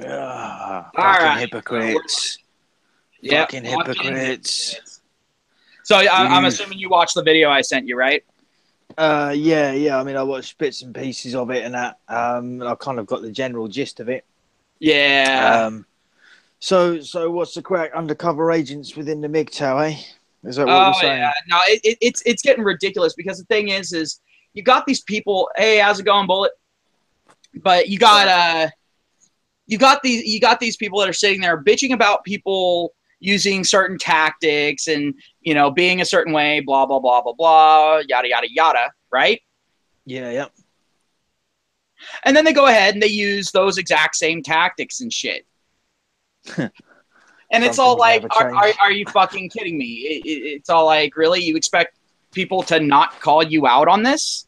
Ah, All fucking right. So hypocrites. yep, Fucking fucking hypocrites. hypocrites. So I'm You. assuming you watched the video I sent you, right? Yeah. I mean, I watched bits and pieces of it and that. I kind of got the general gist of it. Yeah. Um, so what's the crack? Undercover agents within the Mgtow, eh? Is that what you're Oh yeah. saying? No, it's getting ridiculous because the thing is you got these people. Hey, how's it going, Bullet? But you got these people that are sitting there bitching about people using certain tactics and being a certain way, blah blah blah blah blah, yada yada yada, right? Yeah, yeah. And then they go ahead and they use those exact same tactics and shit. And Some it's all things like, never change. are you fucking kidding me? It's all like, really? You expect people to not call you out on this?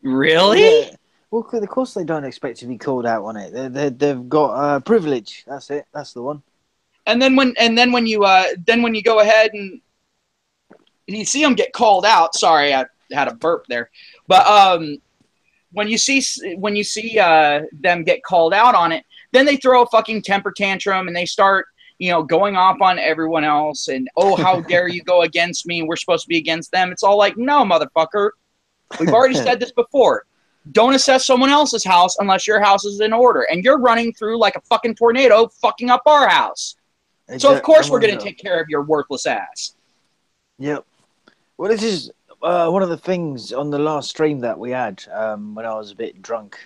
Well, Really? yeah. Well, of course they don't expect to be called out on it. They've got privilege. That's it. That's the one. And then when you go ahead and you see them get called out. Sorry, I had a burp there, but when you see them get called out on it, then they throw a fucking temper tantrum and they start going off on everyone else and, oh, how dare you go against me? We're supposed to be against them. It's all like, no, motherfucker. We've already said this before. Don't assess someone else's house unless your house is in order, and you're running through like a fucking tornado, fucking up our house. So of Exact. course Come we're on, gonna though. take care of your worthless ass. Yep. Well, this is one of the things on the last stream that we had when I was a bit drunk.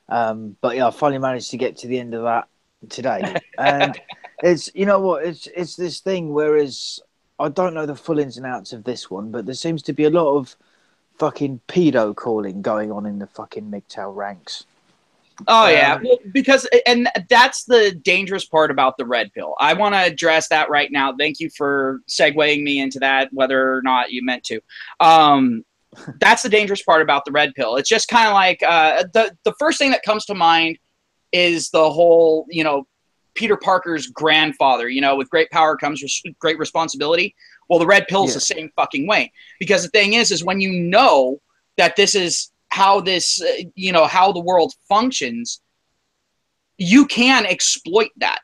But yeah, I finally managed to get to the end of that today, and it's you know what it's this thing. Whereas I don't know the full ins and outs of this one, but there seems to be a lot of fucking pedo calling going on in the fucking MGTOW ranks. Oh yeah, Um, well, because and that's the dangerous part about the red pill. I want to address that right now. Thank you for segueing me into that, whether or not you meant to. Um, that's the dangerous part about the red pill. It's just kind of like the first thing that comes to mind is the whole Peter Parker's grandfather. With great power comes great responsibility. Well, the red pill's yeah. the same fucking way, because the thing is when you know that this is how this how the world functions, you can exploit that.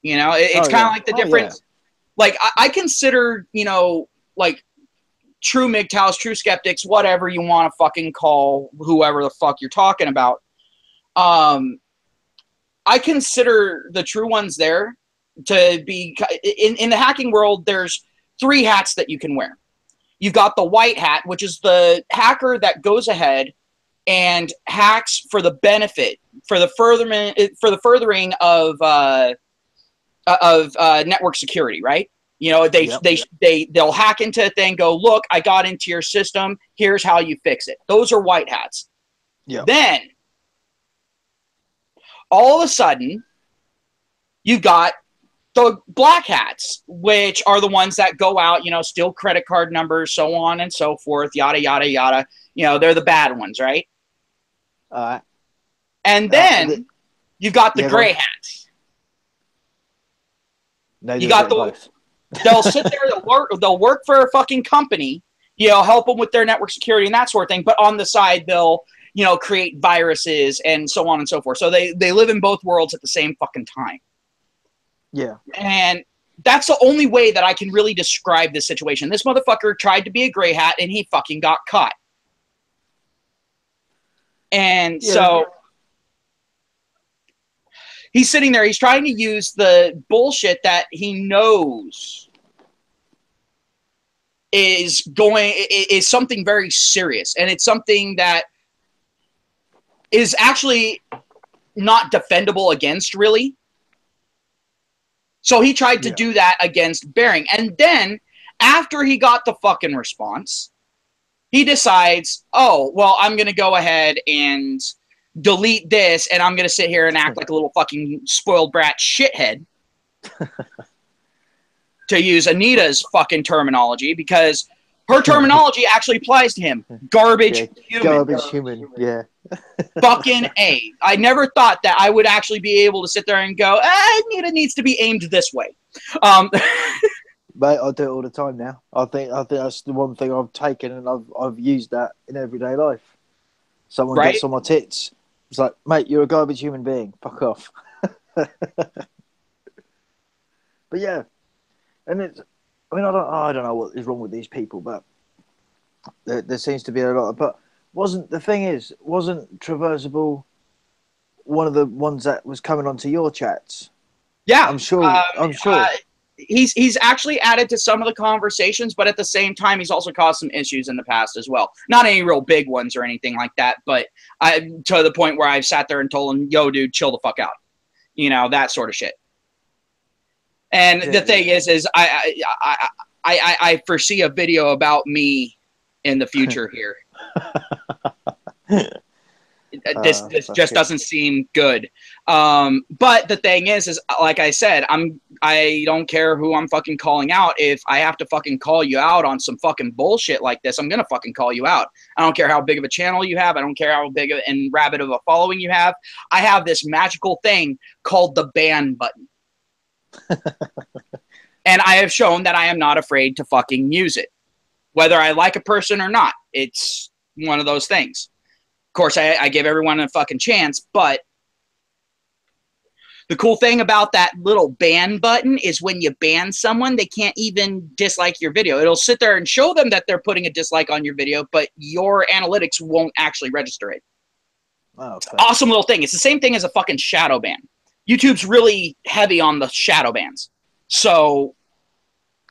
It's Oh kind of yeah. like the Oh yeah. difference. Like I consider like true MGTOWs, true skeptics, whatever you want to fucking call whoever the fuck you're talking about. Um, I consider the true ones there to be in the hacking world. There's three hats that you can wear. You've got the white hat, which is the hacker that goes ahead and hacks for the benefit, for the furthering of network security, right? Yep. They'll hack into a thing, go, look, I got into your system. Here's how you fix it. Those are white hats. Yep. Then all of a sudden, you got the black hats, which are the ones that go out, steal credit card numbers, so on and so forth, yada yada yada. They're the bad ones, right? All right. And then you've got the Yeah. Go on. gray hats. They You do a bit got of the both. They'll sit there, they'll work for a fucking company, help them with their network security and that sort of thing. But on the side, they'll, create viruses and so on and so forth. So they live in both worlds at the same fucking time. Yeah. And that's the only way that I can really describe this situation. This motherfucker tried to be a gray hat and he fucking got caught. And Yeah. so he's sitting there, he's trying to use the bullshit that he knows is something very serious, and it's something that is actually not defendable against, really. So he tried to Yeah. do that against Bering, and then after he got the fucking response, he decides, oh well, I'm gonna go ahead and delete this, and I'm gonna sit here and act like a little fucking spoiled brat shithead, to use Anita's fucking terminology, because her terminology actually applies to him. Garbage human. Garbage human. Yeah. Fucking A. I never thought that I would actually be able to sit there and go, Anita needs to be aimed this way. Mate, I do it all the time now. I think that's the one thing I've taken and I've used that in everyday life. Someone right? gets on my tits. It's like, mate, you're a garbage human being. Fuck off. But yeah, and it's. I mean, I don't know what is wrong with these people, but there seems to be a lot. But wasn't Traversable one of the ones that was coming onto your chats? Yeah, I'm sure. I'm sure. He's actually added to some of the conversations, but at the same time, he's also caused some issues in the past as well. Not any real big ones or anything like that, but to the point where I've sat there and told him, "Yo, dude, chill the fuck out," that sort of shit. And the thing is I foresee a video about me in the future here. This just doesn't seem good. But the thing is like I said, I don't care who I'm fucking calling out. If I have to fucking call you out on some fucking bullshit like this, I'm gonna fucking call you out. I don't care how big of a channel you have. I don't care how big and rabid of a following you have. I have this magical thing called the ban button. And I have shown that I am not afraid to fucking use it. Whether I like a person or not. It's one of those things. Of course, I give everyone a fucking chance, but the cool thing about that little ban button is when you ban someone, they can't even dislike your video. It'll sit there and show them that they're putting a dislike on your video, but your analytics won't actually register it. Oh, okay. Awesome little thing. It's the same thing as a fucking shadow ban. YouTube's really heavy on the shadow bans. So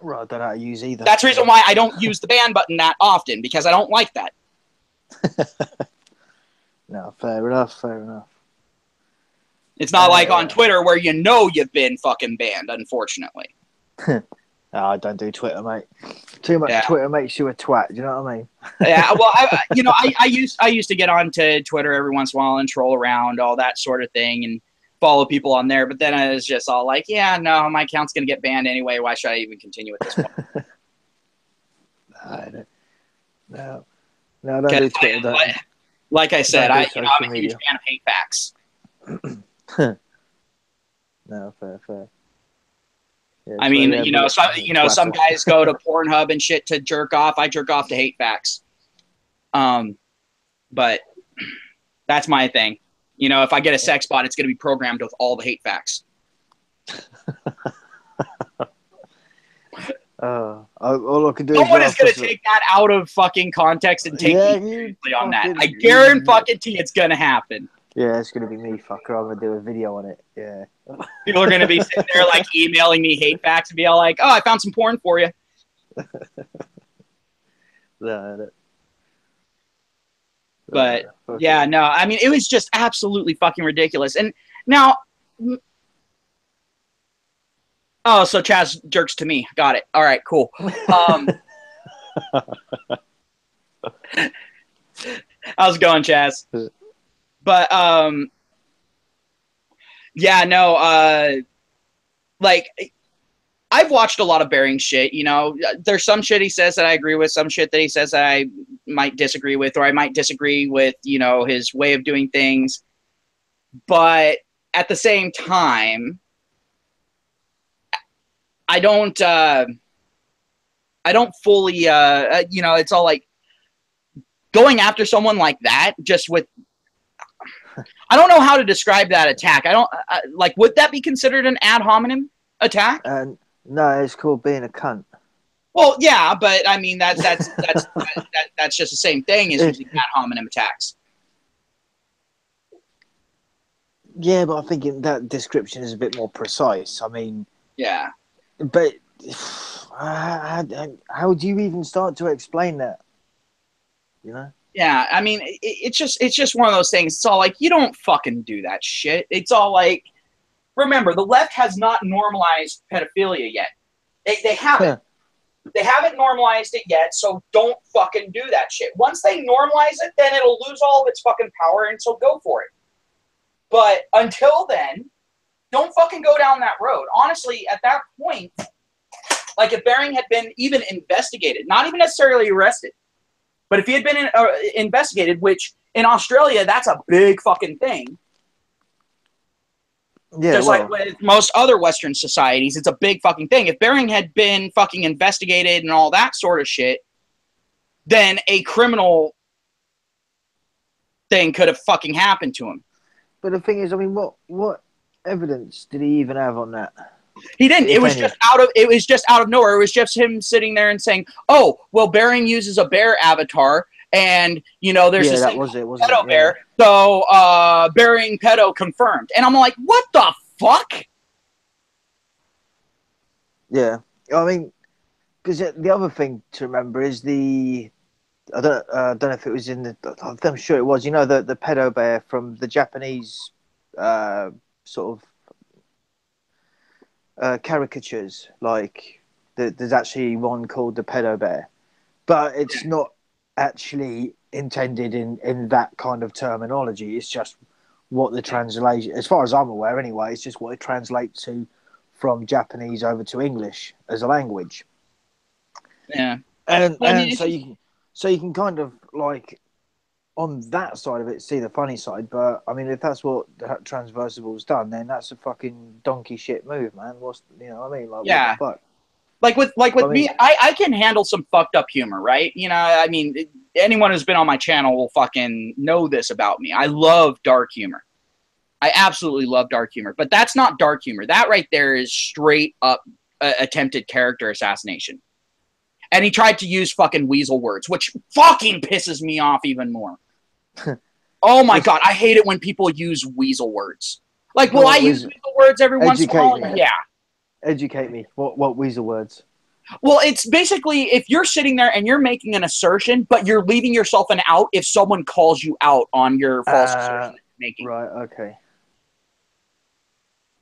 Well, I don't know how to use either. That's the reason why I don't use the ban button that often, because I don't like that. No, fair enough. It's not like on Twitter where you've been fucking banned, unfortunately. I don't do Twitter, mate. Too much Twitter makes you a twat. Do you know what I mean? Yeah, well, I used to get onto Twitter every once in a while and troll around, all that sort of thing, and follow people on there. But then I was just all like, yeah, no, my account's going to get banned anyway. Why should I even continue at this point? No, don't do Twitter. Like I said, I'm a huge fan of hate facts. No, fair. Yeah, I mean, some guys go to Pornhub and shit to jerk off. I jerk off to hate facts. But that's my thing. If I get a sex bot, it's going to be programmed with all the hate facts. All I can do. No one is going to take that out of fucking context and take me seriously on that. I guarantee it's going to happen. Yeah, it's going to be me, fucker. I'm going to do a video on it. Yeah. People are going to be sitting there like emailing me hate facts and be all like, "Oh, I found some porn for you." But yeah, no, I mean, it was just absolutely fucking ridiculous. And now, oh, so Chaz jerks to me. Got it. All right, cool. How's it going, Chaz? But yeah, no, like I've watched a lot of Bearing shit. There's some shit he says that I agree with, some shit that he says that I might disagree with, or I might disagree with, his way of doing things. But at the same time, I don't fully, it's all like going after someone like that just with, I don't know how to describe that attack. Would that be considered an ad hominem attack? No, it's called being a cunt. Well, yeah, but I mean that's just the same thing as using ad hominem attacks. Yeah, but I think that description is a bit more precise. I mean, yeah, but how do you even start to explain that? Yeah, I mean, it's just one of those things. It's all like, you don't fucking do that shit. It's all like, remember, the left has not normalized pedophilia yet. They haven't. They haven't normalized it yet, so don't fucking do that shit. Once they normalize it, then it'll lose all of its fucking power, and so go for it. But until then, don't fucking go down that road. Honestly, at that point, like if Bearing had been even investigated, not even necessarily arrested, but if he had been investigated, which in Australia, that's a big fucking thing. Yeah, just like with most other Western societies, it's a big fucking thing. If Bearing had been fucking investigated and all that sort of shit, then a criminal thing could have fucking happened to him. But the thing is, I mean, what evidence did he even have on that? He didn't. It If was any? just out of nowhere. It was just him sitting there and saying, "Oh, well, Bering uses a bear avatar, and there's Yeah, this that thing was called it, wasn't it? pedo Yeah, bear. So Bering pedo confirmed." And I'm like, "What the fuck?" yeah. I mean, because the other thing to remember is I don't know if it was in the. I'm sure it was. You know, the pedo bear from the Japanese sort of caricatures. Like there's actually one called the pedo bear, but it's not actually intended in that kind of terminology. It's just what the translation, as far as I'm aware, anyway. It's just what it translates to from Japanese over to English as a language, Yeah. and Well, I mean, so you can kind of like on that side of it see the funny side. But I mean, if that's what Transversable's done, then that's a fucking donkey shit move, man. What's what I mean? Like, what the yeah. fuck? Like with I me, mean, I can handle some fucked up humor, right? I mean, anyone who's been on my channel will fucking know this about me. I love dark humor. I absolutely love dark humor, but that's not dark humor. That right there is straight up attempted character assassination. And he tried to use fucking weasel words, which fucking pisses me off even more. Oh my just god, I hate it when people use weasel words. Like, will I what use was weasel words every once in a educate while? me, Yeah. educate me. What weasel words? Well, it's basically if you're sitting there and you're making an assertion, but you're leaving yourself an out if someone calls you out on your false assertion that you're making. Right. Okay.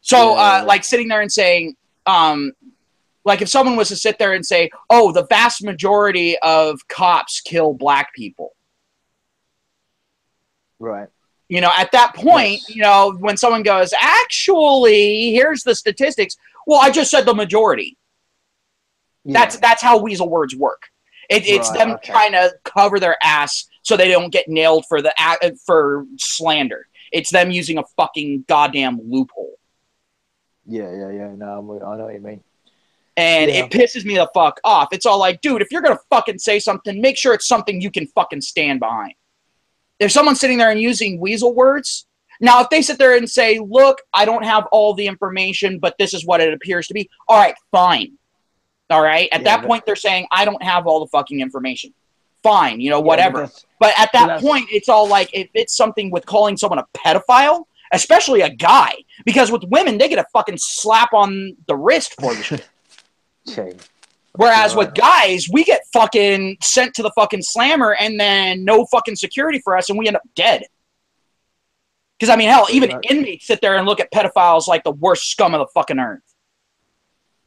So, Yeah. Yeah. like sitting there and saying, like if someone was to sit there and say, "Oh, the vast majority of cops kill black people," Right. at that point, Yes. when someone goes, "Actually, here's the statistics," well, I just said the majority. Yeah. That's how weasel words work. It's Right. them Okay. trying to cover their ass so they don't get nailed for slander. It's them using a fucking goddamn loophole. Yeah. Yeah. Yeah. No, I know what you mean. And Yeah. it pisses me the fuck off. It's all like, dude, if you're gonna fucking say something, make sure it's something you can fucking stand behind. If someone's sitting there and using weasel words, now if they sit there and say, look, I don't have all the information, but this is what it appears to be, all right, fine. All right. At Yeah. that point, they're saying, I don't have all the fucking information. Fine, Yeah. But whatever. But at that that's point, it's all like, if it's something with calling someone a pedophile, especially a guy, because with women, they get a fucking slap on the wrist for the shit. shame. Whereas Right. with guys, we get fucking sent to the fucking slammer and then no fucking security for us and we end up dead. Because, I mean, hell, Pretty even much. inmates sit there and look at pedophiles like the worst scum of the fucking earth.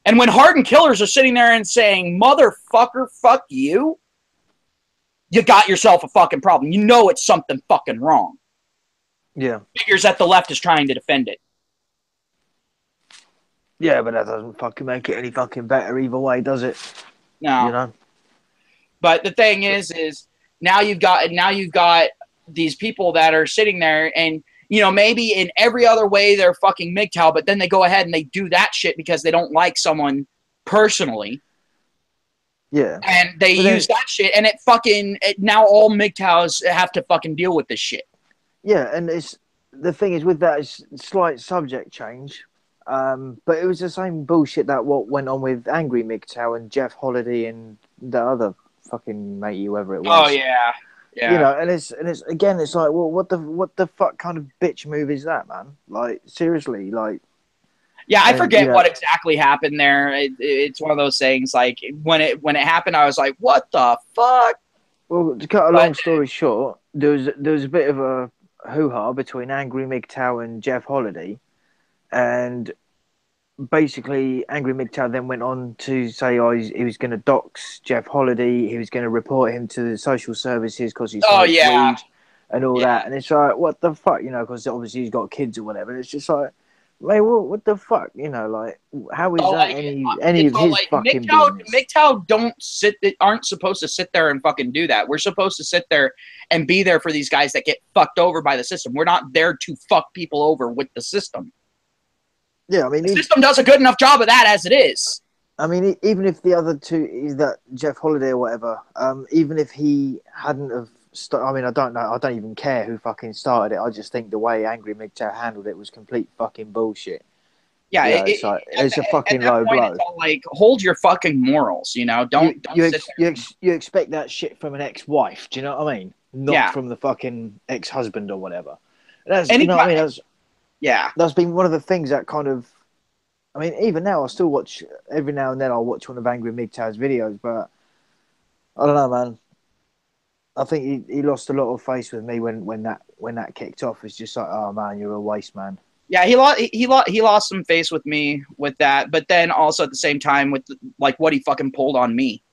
And when hardened killers are sitting there and saying, motherfucker, fuck you, you got yourself a fucking problem. You know it's something fucking wrong. Yeah. Figures that the left is trying to defend it. Yeah, but that doesn't fucking make it any fucking better either way, does it? No. You know. But the thing is now you've got these people that are sitting there and maybe in every other way they're fucking Mgtow, but then they go ahead and they do that shit because they don't like someone personally. Yeah. And they use that shit and now all Mgtows have to fucking deal with this shit. Yeah, and it's the thing is with that is slight subject change. But it was the same bullshit that what went on with Angry Mgtow and Jeff Holiday and the other fucking matey, whoever it was. Oh yeah. Yeah. You know, and it's again, it's like, well, what the fuck kind of bitch move is that, man? Like seriously, like. Yeah, I forget what know, exactly happened there. It's one of those things. Like when it happened, I was like, "What the fuck?" Well, to cut a long story short, there was a bit of a hoo ha between Angry Mgtow and Jeff Holiday, and basically Angry Mgtow then went on to say, "Oh, he was going to dox Jeff Holiday. He was going to report him to the social services because he smoked weed and all that." And it's like, what the fuck, because obviously he's got kids or whatever. And it's just like, mate, what the fuck, like, how is that any of his fucking business? Mgtow aren't supposed to sit there and fucking do that. We're supposed to sit there and be there for these guys that get fucked over by the system. We're not there to fuck people over with the system. Yeah, I mean, the system does a good enough job of that as it is. I mean, even if the other two is that Jeff Holiday or whatever, even if he hadn't have I mean, I don't know. I don't even care who fucking started it. I just think the way Angry Mgtow handled it was complete fucking bullshit. Yeah, You know, it's like it's a at fucking that low point, blow. it's all like, hold your fucking morals, you know. You Don't you sit ex, you, there. ex, you expect that shit from an ex-wife? Do you know what I mean? Not Yeah, from the fucking ex-husband or whatever. That's you know what anytime. I mean. Yeah, That's been one of the things that kind of. I mean, even now I still watch every now and then. I'll watch one of Angry Mgtow's videos, but I don't know, man. I think he lost a lot of face with me when that kicked off. It's just like, oh man, you're a waste man. yeah. He lost some face with me with that, but then also at the same time with like what he fucking pulled on me.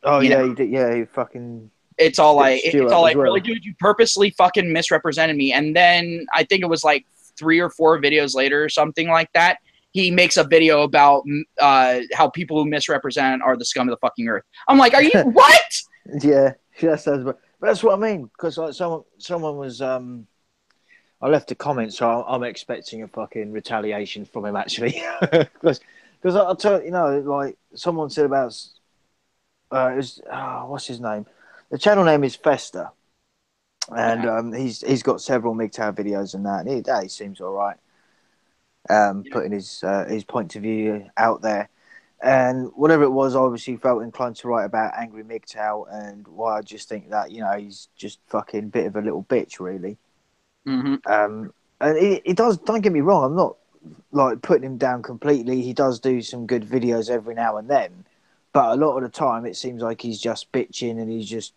Oh You know, yeah, he did. Yeah, he fucking it's Stew all up as like, really, well. dude, you purposely fucking misrepresented me. And then I think it was like 3 or 4 videos later or something like that. He makes a video about how people who misrepresent are the scum of the fucking earth. I'm like, are you what? Yeah, but that's what I mean. Because like someone was I left a comment, so I'm expecting a fucking retaliation from him actually. Because I'll tell you know, like someone said about it was, what's his name? The channel name is Fester, and he's got several Mgtow videos and that. And he seems all right. Putting his point of view out there. And whatever it was, I obviously felt inclined to write about Angry Mgtow and why I just think that, you know, he's just fucking bit of a little bitch, really. Mm-hmm. And he does, don't get me wrong, I'm not like putting him down completely. He does do some good videos every now and then. But a lot of the time, it seems like he's just bitching and he's just,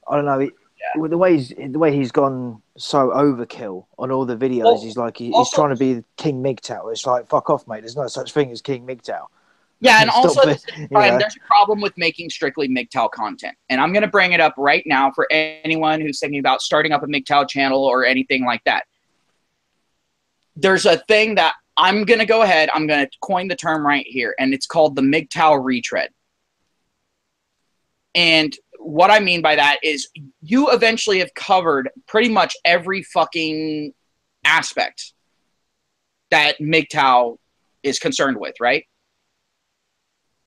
I don't know, with the way he's gone so overkill on all the videos, Well, he's like he's also, trying to be King Mgtow. It's like fuck off, mate. There's no such thing as King Mgtow. yeah, and also Stop at the it, same you time, know. there's a problem with making strictly MGTOW content. And I'm going to bring it up right now for anyone who's thinking about starting up a MGTOW channel or anything like that. There's a thing that I'm going to go ahead, I'm going to coin the term right here, and it's called the MGTOW retread. And what I mean by that is you eventually have covered pretty much every fucking aspect that MGTOW is concerned with, right?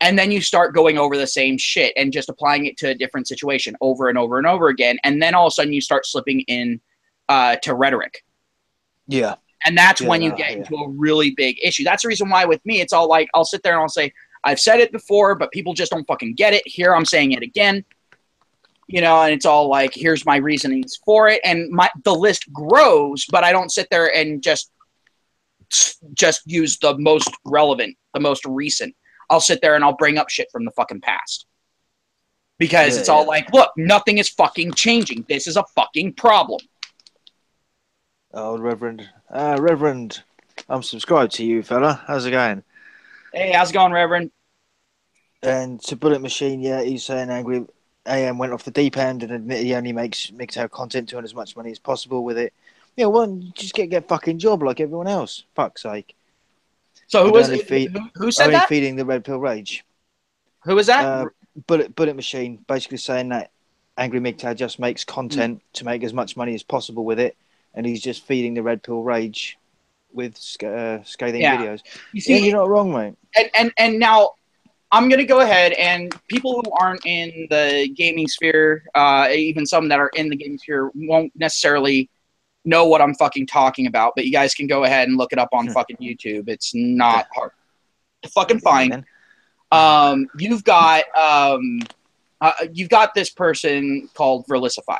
And then you start going over the same shit and just applying it to a different situation over and over and over again. And then all of a sudden you start slipping in to rhetoric. Yeah. And that's Yeah, when you no, get yeah. into a really big issue. That's the reason why with me, it's all like, I'll sit there and I'll say, I've said it before, but people just don't fucking get it. Here, I'm saying it again. You know, and it's all like, here's my reasonings for it. And the list grows, but I don't sit there and just use the most relevant, the most recent. I'll sit there and I'll bring up shit from the fucking past. Because Yeah, it's all yeah. like, look, nothing is fucking changing. This is a fucking problem. Oh, Reverend, I'm subscribed to you, fella. How's it going? Hey, how's it going, Reverend? And to Bullet Machine, yeah, he's saying Angry AM went off the deep end and admitted he only makes Mgtow content to earn as much money as possible with it. Yeah, well, just get fucking job like everyone else. Fuck's sake. So And who said only that? feeding the red pill rage. Who was that? Bullet Machine basically saying that Angry Mgtow just makes content to make as much money as possible with it, and he's just feeding the red pill rage with scathing Yeah. videos. You Yeah, see, you're not wrong, mate. and now I'm going to go ahead, and people who aren't in the gaming sphere, even some that are in the gaming sphere, won't necessarily know what I'm fucking talking about, but you guys can go ahead and look it up on fucking YouTube. It's not hard to fucking find. You've got this person called Verlicify.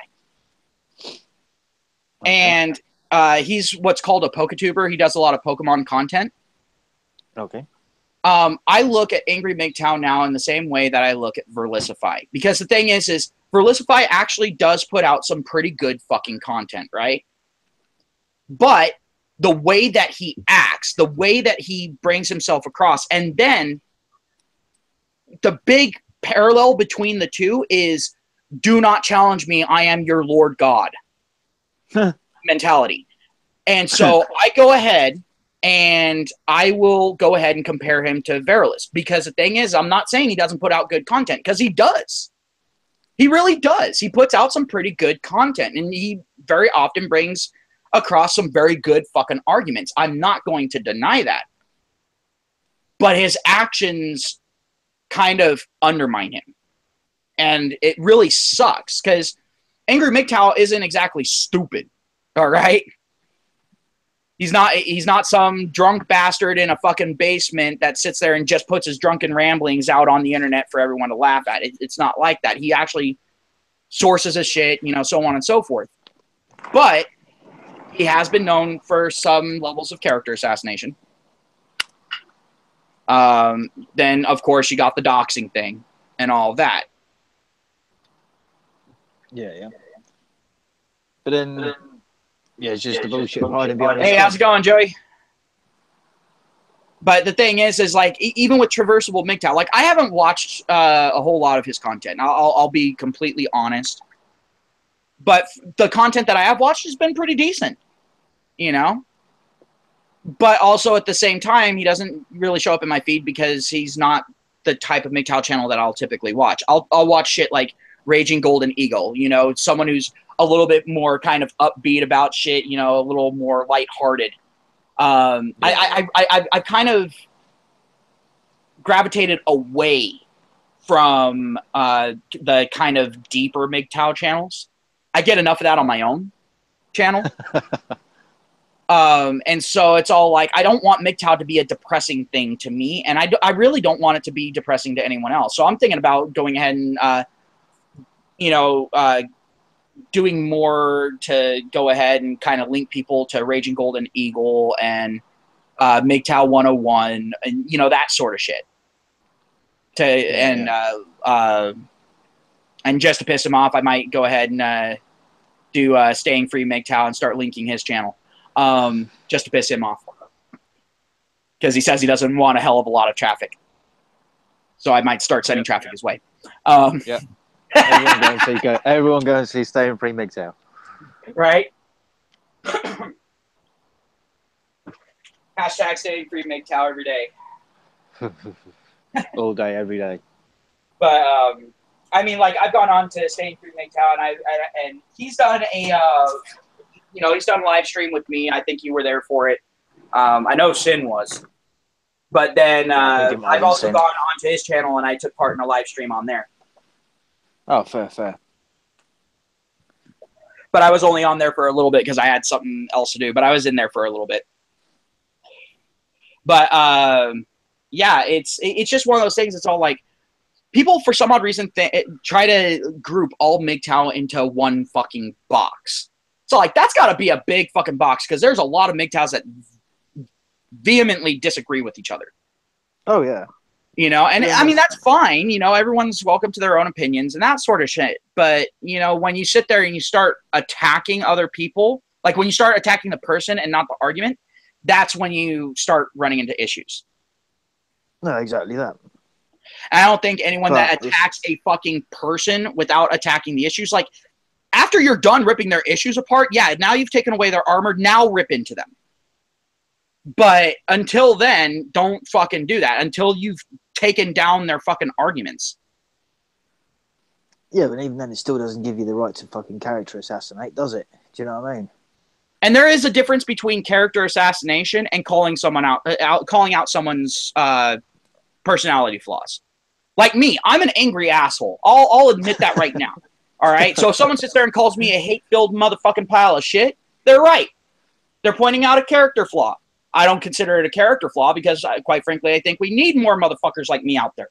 Okay. And he's what's called a Poketuber. He does a lot of Pokemon content. Okay. I look at Angry Mgtow now in the same way that I look at Verlicify. Because the thing is Verlicify actually does put out some pretty good fucking content, right? But the way that he acts, the way that he brings himself across, and then the big parallel between the two is do not challenge me, I am your Lord God mentality. And so I go ahead and I will go ahead and compare him to Verilis, because the thing is, I'm not saying he doesn't put out good content, because he does. He really does. He puts out some pretty good content, and he very often brings across some very good fucking arguments. I'm not going to deny that. But his actions kind of undermine him. And it really sucks, because Angry Mgtow isn't exactly stupid. All right. He's not some drunk bastard in a fucking basement that sits there and just puts his drunken ramblings out on the internet for everyone to laugh at. It's not like that. He actually sources his shit, so on and so forth. But he has been known for some levels of character assassination. Then, of course, you got the doxing thing and all of that. Yeah. But then, yeah, it's just the bullshit hiding behind. Hey, how's it going, Joey? But the thing is like, even with Traversable Mgtow, like, I haven't watched a whole lot of his content. I'll be completely honest. But the content that I have watched has been pretty decent, But also at the same time, he doesn't really show up in my feed because he's not the type of Mgtow channel that I'll typically watch. I'll watch shit like Raging Golden Eagle, someone who's a little bit more kind of upbeat about shit, a little more lighthearted. I've kind of gravitated away from the kind of deeper Mgtow channels. I get enough of that on my own channel. And so it's all like, I don't want Mgtow to be a depressing thing to me, and I really don't want it to be depressing to anyone else. So I'm thinking about going ahead and, doing more to go ahead and kind of link people to Raging Golden Eagle and Mgtow 101 and, that sort of shit. And just to piss him off, I might go ahead and do Staying Free Mgtow and start linking his channel. Just to piss him off. Because he says he doesn't want a hell of a lot of traffic. So I might start sending traffic his way. Yeah. Everyone go and see Staying Free Mgtow. Right? Hashtag Staying Free Mgtow every day. All day, every day. But, I mean, like, I've gone on to Staying Free Mgtow, and he's done he's done a live stream with me. I think you were there for it. I know Sin was. But then I've also gone onto his channel, and I took part in a live stream on there. Oh, fair. But I was only on there for a little bit because I had something else to do. But I was in there for a little bit. But, yeah, it's just one of those things. It's all like, people, for some odd reason, try to group all Mgtow into one fucking box. So, like, that's got to be a big fucking box because there's a lot of Mgtows that vehemently disagree with each other. Oh, yeah. And I mean, that's fine. Everyone's welcome to their own opinions and that sort of shit. But, when you sit there and you start attacking other people, like when you start attacking the person and not the argument, that's when you start running into issues. No, exactly that. And I don't think anyone that attacks a fucking person without attacking the issues, like, after you're done ripping their issues apart, yeah, now you've taken away their armor, now rip into them. But until then, don't fucking do that. Until you've taken down their fucking arguments. Yeah, but even then, it still doesn't give you the right to fucking character assassinate, does it? Do you know what I mean? And there is a difference between character assassination and calling someone calling out someone's personality flaws. Like me, I'm an angry asshole. I'll admit that right now. All right? So if someone sits there and calls me a hate-filled motherfucking pile of shit, they're right. They're pointing out a character flaw. I don't consider it a character flaw because, quite frankly, I think we need more motherfuckers like me out there.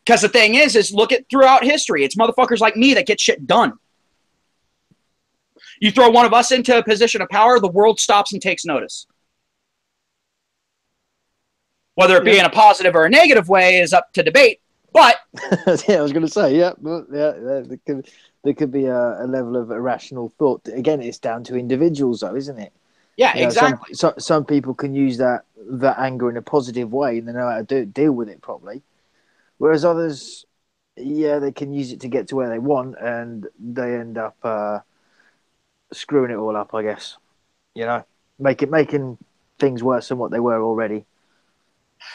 Because the thing is look at throughout history, it's motherfuckers like me that get shit done. You throw one of us into a position of power, the world stops and takes notice. Whether it be in a positive or a negative way is up to debate, but... yeah, I was going to say, yeah. There could be a level of irrational thought. Again, it's down to individuals, though, isn't it? Yeah, exactly. Some people can use that anger in a positive way and they know how to deal with it properly. Whereas others, yeah, they can use it to get to where they want and they end up screwing it all up, I guess. Making things worse than what they were already.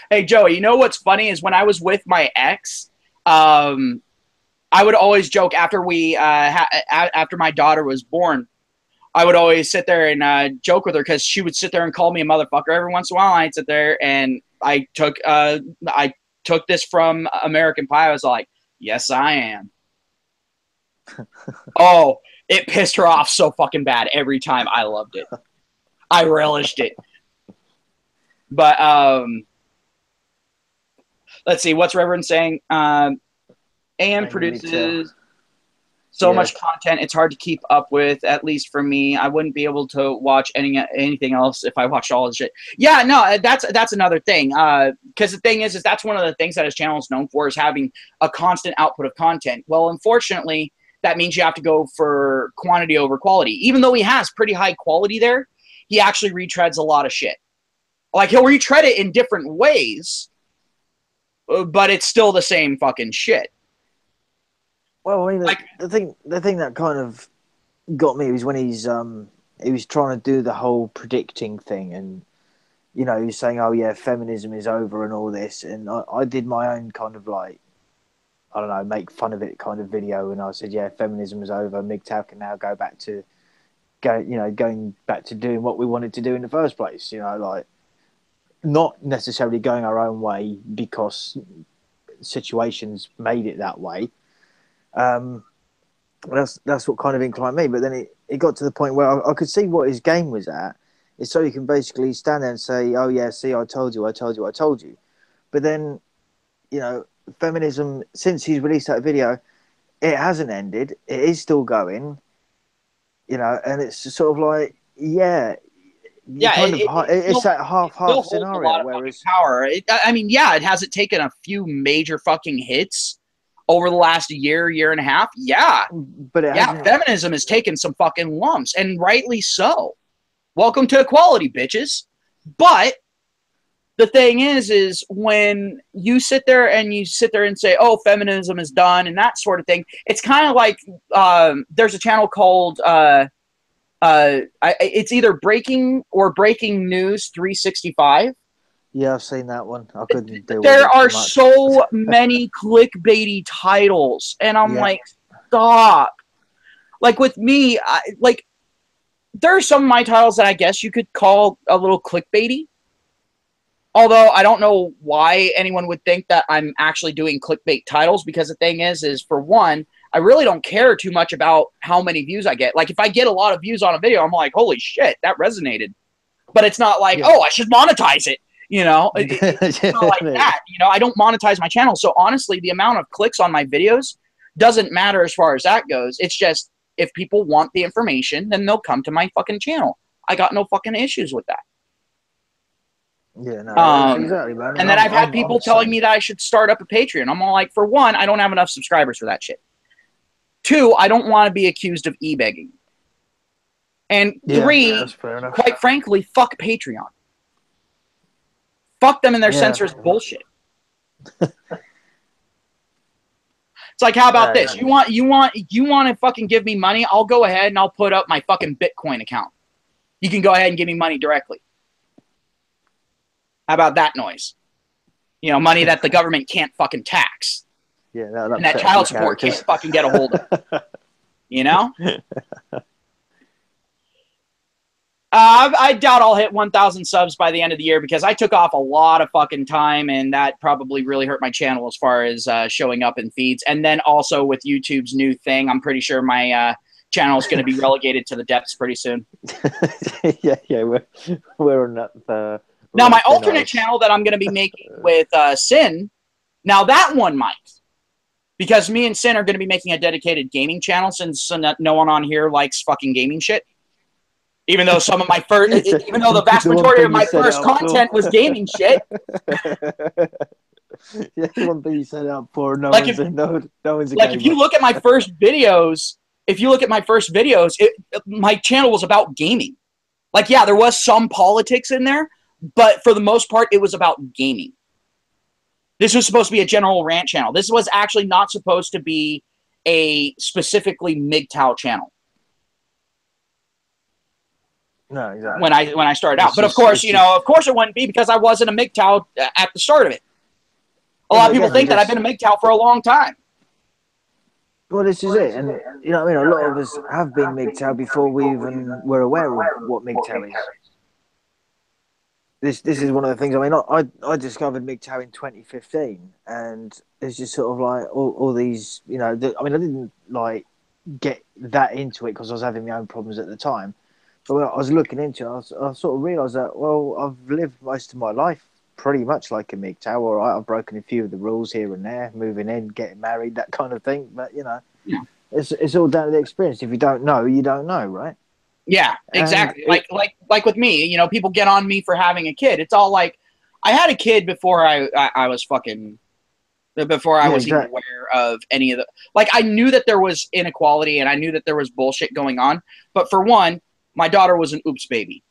Hey, Joey, you know what's funny is when I was with my ex, I would always joke after after my daughter was born, I would always sit there and joke with her because she would sit there and call me a motherfucker every once in a while. I'd sit there and I took this from American Pie. I was like, Yes, I am. Oh, it pissed her off so fucking bad every time. I loved it. I relished it. But let's see. What's Reverend saying? AM produces so much content, it's hard to keep up with. At least for me, I wouldn't be able to watch anything else if I watched all his shit. Yeah, no, that's another thing. Because the thing is that's one of the things that his channel is known for, is having a constant output of content. Well, unfortunately, that means you have to go for quantity over quality. Even though he has pretty high quality there, he actually retreads a lot of shit. Like, he'll retread it in different ways, but it's still the same fucking shit. Well, I mean, like, the thing that kind of got me was when he was trying to do the whole predicting thing, and he was saying, "Oh yeah, feminism is over" and all this, and I did my own kind of like, I don't know, make fun of it kind of video, and I said, "Yeah, feminism is over. Mgtow can now going back to doing what we wanted to do in the first place." Like, not necessarily going our own way because situations made it that way. That's what kind of inclined me. But then it got to the point where I could see what his game was at. It's so you can basically stand there and say, "Oh yeah, see, I told you, I told you, I told you." But then, feminism, since he's released that video, it hasn't ended. It is still going. And it's sort of like, yeah, it's that half scenario. Whereas power, I mean, yeah, it hasn't taken a few major fucking hits over the last year and a half. Yeah, but feminism has taken some fucking lumps, and rightly so. Welcome to equality, bitches. But the thing is when you sit there and say, "Oh, feminism is done," and that sort of thing, it's kind of like there's a channel called it's either Breaking News 365. Yeah, I've seen that one. I couldn't do it. There are so many clickbaity titles, and I'm like, stop. Like, with me, there are some of my titles that I guess you could call a little clickbaity. Although I don't know why anyone would think that I'm actually doing clickbait titles, because the thing is for one, I really don't care too much about how many views I get. Like, if I get a lot of views on a video, I'm like, holy shit, that resonated. But it's not like, oh, I should monetize it. It's not like that. I don't monetize my channel. So honestly, the amount of clicks on my videos doesn't matter as far as that goes. It's just, if people want the information, then they'll come to my fucking channel. I got no fucking issues with that. Yeah, no, exactly, man. And then I've had people telling me that I should start up a Patreon. I'm all like, for one, I don't have enough subscribers for that shit. Two, I don't want to be accused of e-begging. And three, quite frankly, fuck Patreon. Fuck them and their censors bullshit. It's like, how about this? You want to fucking give me money? I'll go ahead and I'll put up my fucking Bitcoin account. You can go ahead and give me money directly. How about that noise? Money that the government can't fucking tax. Yeah, and that child support can't fucking get a hold of. I doubt I'll hit 1,000 subs by the end of the year, because I took off a lot of fucking time, and that probably really hurt my channel as far as showing up in feeds. And then also with YouTube's new thing, I'm pretty sure my channel is going to be relegated to the depths pretty soon. yeah, we're on that. Now, my alternate channel that I'm going to be making with Sin, now that one might. Because me and Sin are going to be making a dedicated gaming channel, since no one on here likes fucking gaming shit. Even though even though the vast majority of my first content was gaming shit. Yeah, one thing you set it up for, no one's a like, if you look at my first videos, my channel was about gaming. Like, yeah, there was some politics in there, but for the most part, it was about gaming. This was supposed to be a general rant channel. This was actually not supposed to be a specifically Mgtow channel. No, exactly. When I started out, but of course, of course it wouldn't be, because I wasn't a Mgtow at the start of it. A lot of people think that I've been a Mgtow for a long time. Well, this is it, and a lot of us have been Mgtow before we even were aware of what Mgtow is. this is one of the things. I mean, I discovered Mgtow in 2015, and it's just sort of like all these, you know. I mean, I didn't like get that into it because I was having my own problems at the time. But when I was looking into it, I sort of realised that, well, I've lived most of my life pretty much like a Mgtow. All right, I've broken a few of the rules here and there, moving in, getting married, that kind of thing. But you know, Yeah. it's all down to the experience. If you don't know, you don't know, right? Yeah, And exactly. Like with me, you know, people get on me for having a kid. It's all like I had a kid before I was fucking before I yeah, was even exactly. aware of any of the like I knew that there was inequality and I knew that there was bullshit going on. But for one, my daughter was an oops baby.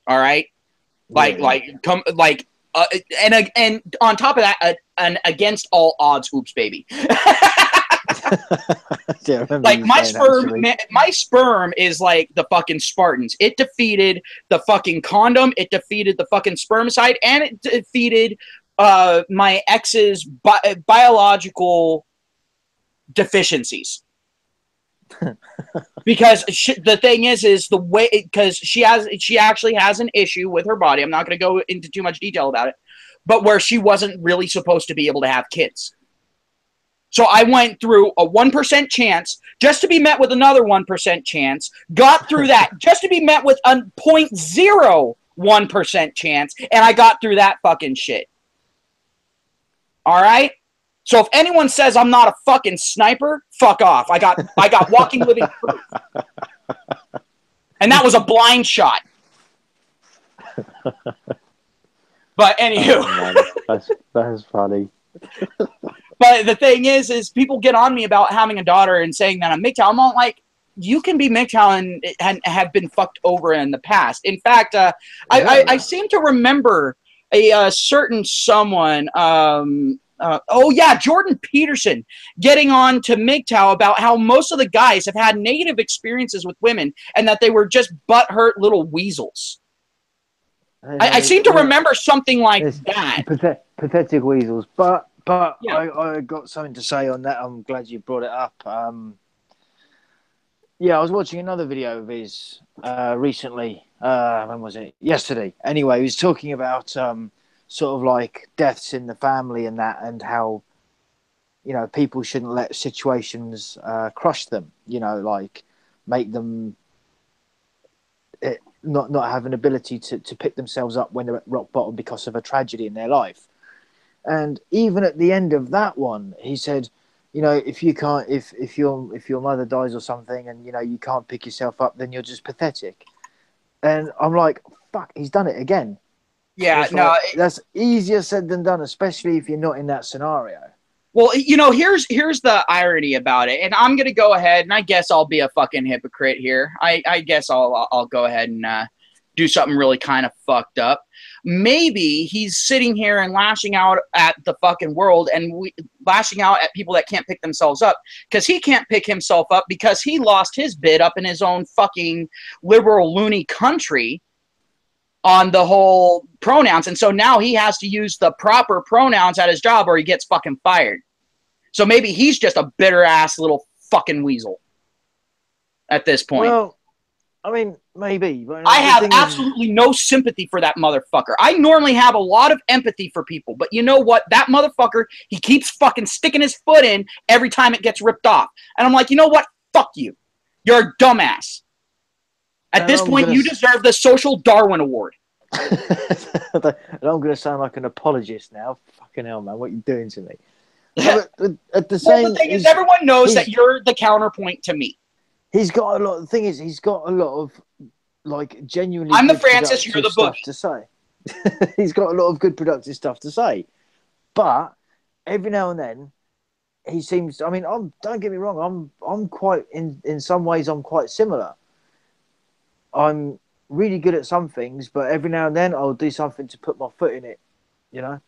All right, Yeah, yeah. come and on top of that, an against all odds oops baby. Yeah, I remember Like you saying actually. my sperm is like the fucking Spartans. It defeated the fucking condom. It defeated the fucking spermicide, and it defeated my ex's biological deficiencies. Because the thing is the way because she actually has an issue with her body. I'm not going to go into too much detail about it, but where she wasn't really supposed to be able to have kids. So I went through a 1% chance just to be met with another 1% chance, got through that just to be met with a 0.01% chance, and I got through that fucking shit. All right? So if anyone says I'm not a fucking sniper, fuck off. I got walking living proof. And that was a blind shot. But anywho. Oh, that's funny. But the thing is people get on me about having a daughter and saying that I'm Mgtow. I'm all like, you can be Mgtow and have been fucked over in the past. In fact, Exactly. I seem to remember a certain someone, oh yeah, Jordan Peterson, getting on to Mgtow about how most of the guys have had negative experiences with women and that they were just butthurt little weasels. I seem to Yeah, remember something like it's that. pathetic weasels. But Yeah. I got something to say on that. I'm glad you brought it up. Yeah, I was watching another video of his recently. When was it? Yesterday. Anyway, he was talking about sort of like deaths in the family and that, and how, you know, people shouldn't let situations crush them. You know, like make them not have an ability to pick themselves up when they're at rock bottom because of a tragedy in their life. And even at the end of that one, he said, you know, if you can't, if your mother dies or something, and you know you can't pick yourself up, then you're just pathetic. And I'm like, fuck, he's done it again. Yeah, It's no, like that's easier said than done, especially if you're not in that scenario. well, you know, here's the irony about it, and I'm gonna go ahead and I guess I'll be a fucking hypocrite here. I guess I'll go ahead and do something really kind of fucked up. Maybe he's sitting here and lashing out at the fucking world and lashing out at people that can't pick themselves up because he can't pick himself up because he lost his bid up in his own fucking liberal loony country on the whole pronouns. And so now he has to use the proper pronouns at his job or he gets fucking fired. So maybe he's just a bitter ass little fucking weasel at this point. Well, I mean, maybe, I but the have thing is, absolutely no sympathy for that motherfucker. I normally have a lot of empathy for people, but you know what? That motherfucker, he keeps fucking sticking his foot in every time it gets ripped off. And I'm like, you know what? Fuck you. You're a dumbass. At and this I'm point, gonna, you deserve the Social Darwin Award. and I'm gonna sound like an apologist now. Fucking hell, man, what are you doing to me? No, but at the Well, the same, thing is, everyone knows that he's you're the counterpoint to me. he's got a lot. The thing is, he's got a lot of like genuinely I'm the good Francis, you're productive the stuff Boogie. to say. He's got a lot of good productive stuff to say, but every now and then he seems. I mean, don't get me wrong. I'm quite in some ways I'm quite similar. I'm really good at some things, but every now and then I'll do something to put my foot in it. You know.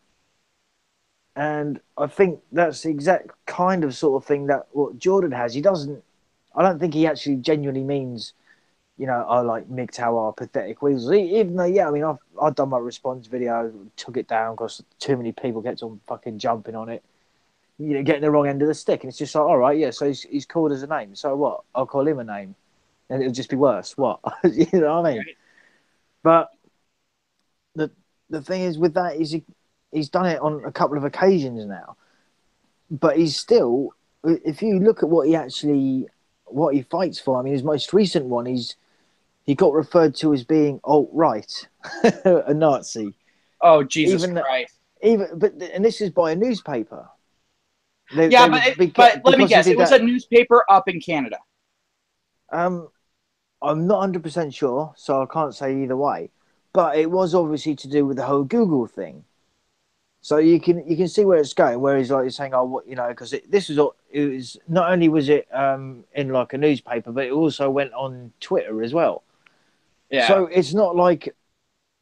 And I think that's the exact kind of sort of thing that what Jordan has. He doesn't. I don't think he actually genuinely means, you know, I like Mgtow are pathetic weasels. Even though, yeah, I mean, I've done my response video, took it down because too many people kept on fucking jumping on it, you know, getting the wrong end of the stick. And it's just like, all right, yeah, so he's called as a name. So what? I'll call him a name, and it'll just be worse. What? You know what I mean? But the thing is with that is he's done it on a couple of occasions now, but he's still. If you look at what he fights for, I mean, his most recent one, he got referred to as being alt-right, a Nazi. Oh, Jesus Even Christ. and this is by a newspaper. Yeah, but let me guess. It was that. a newspaper up in Canada. I'm not 100% sure, so I can't say either way. But it was obviously to do with the whole Google thing. So you can see where it's going. Where he's like saying, "Oh, what because this was it was not only was it in like a newspaper, but it also went on Twitter as well. Yeah. So it's not like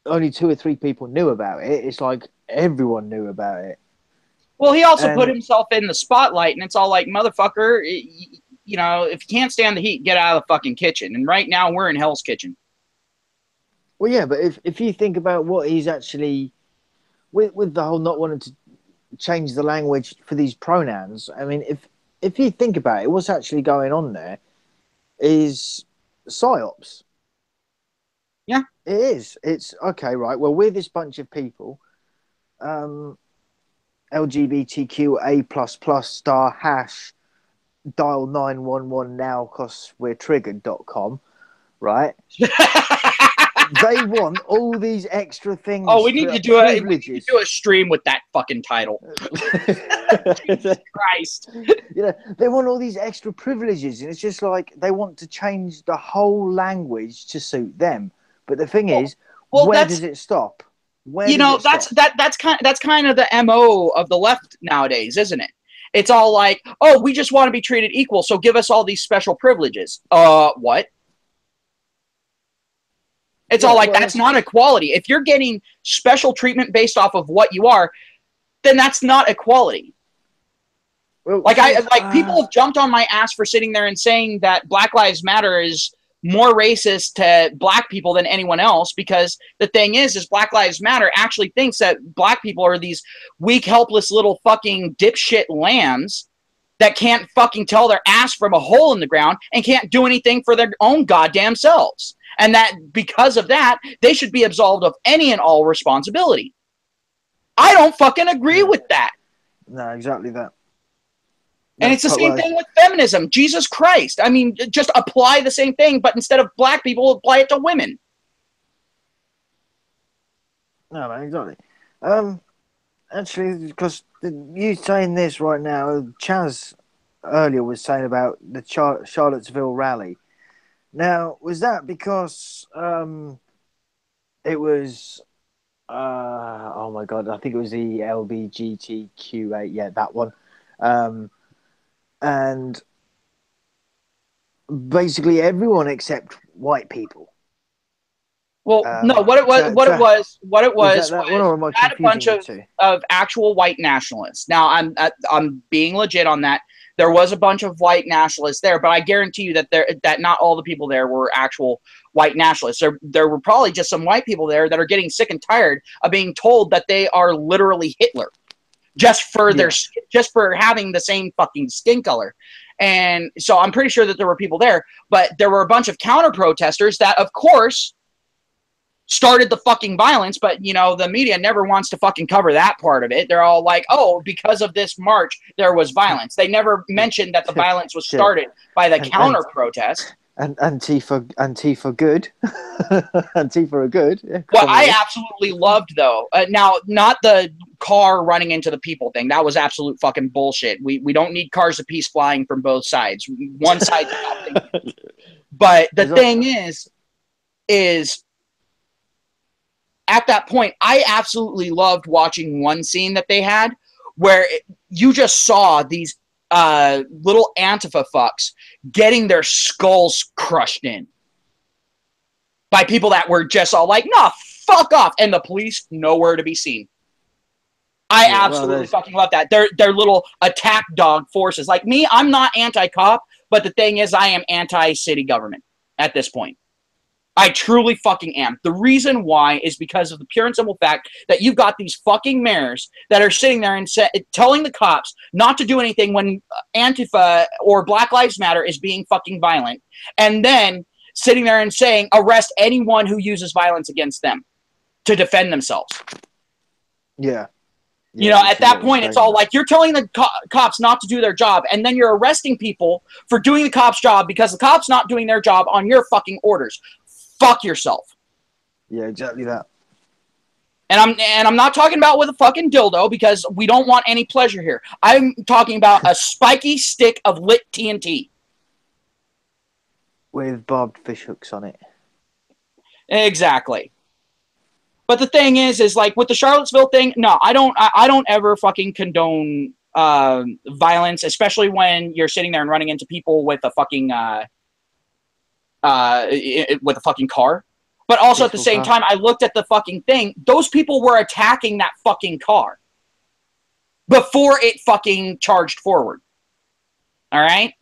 only 2 or 3 people knew about it. It's like everyone knew about it. Well, he also put himself in the spotlight, and it's all like, motherfucker, if you can't stand the heat, get out of the fucking kitchen. And right now, we're in Hell's Kitchen. Well, yeah, but if you think about what he's actually with the whole not wanting to change the language for these pronouns, I mean, if you think about it, what's actually going on there is psyops. Yeah, it is. It's okay, right? Well, we're this bunch of people, LGBTQA++ star hash dial 911 now because we're triggered.com, right? They want all these extra things. Oh, we need to do a stream with that fucking title. Jesus Christ. They want all these extra privileges, and it's just like they want to change the whole language to suit them. But the thing is, where does it stop? That's kind of the MO of the left nowadays, isn't it? It's all like, oh, we just want to be treated equal, so give us all these special privileges. What? It's all like, that's not equality. If you're getting special treatment based off of what you are, then that's not equality. Well, people have jumped on my ass for sitting there and saying that Black Lives Matter is more racist to black people than anyone else, because the thing is Black Lives Matter actually thinks that black people are these weak, helpless little fucking dipshit lambs that can't fucking tell their ass from a hole in the ground and can't do anything for their own goddamn selves. And that because of that, they should be absolved of any and all responsibility. I don't fucking agree with that. No, exactly that. And it's the same thing with feminism. Jesus Christ. I mean, just apply the same thing, but instead of black people, apply it to women. No, exactly. Actually, because you saying this right now, Chaz earlier was saying about the Charlottesville rally. Now, was that because it was, oh my God, I think it was the LBGTQA, yeah, that one. And basically everyone except white people. Well, no, what it was had a bunch of actual white nationalists. Now, I'm being legit on that. There was a bunch of white nationalists there, but I guarantee you that not all the people there were actual white nationalists. There were probably just some white people there that are getting sick and tired of being told that they are literally Hitler just for having the same fucking skin color. And so I'm pretty sure that there were people there, but there were a bunch of counter protesters that, of course, started the fucking violence, but the media never wants to fucking cover that part of it. They're all like, oh, because of this march there was violence. They never mentioned that the violence was started by the counter protest. And Antifa good. Antifa are good. Yeah, what I absolutely loved, though, now, not the car running into the people thing. That was absolute fucking bullshit. We don't need cars of peace flying from both sides. One side. But the thing is at that point, I absolutely loved watching one scene that they had where you just saw these little Antifa fucks getting their skulls crushed in by people that were just all like, nah, fuck off. And the police nowhere to be seen. I absolutely fucking love that. They're little attack dog forces. Like me, I'm not anti-cop, but the thing is I am anti-city government at this point. I truly fucking am. The reason why is because of the pure and simple fact that you've got these fucking mayors that are sitting there and telling the cops not to do anything when Antifa or Black Lives Matter is being fucking violent, and then sitting there and saying, arrest anyone who uses violence against them. to defend themselves. Yeah. You know, at that point, it's all like you're telling the cops not to do their job, and then you're arresting people for doing the cop's job because the cop's not doing their job on your fucking orders. Fuck yourself. Yeah, exactly that. And I'm not talking about with a fucking dildo because we don't want any pleasure here. I'm talking about a spiky stick of lit TNT. With barbed fish hooks on it. Exactly. But the thing is like with the Charlottesville thing, no, I don't ever fucking condone violence, especially when you're sitting there and running into people with a fucking car. But also at the same time, I looked at the fucking thing. Those people were attacking that fucking car before it fucking charged forward. All right?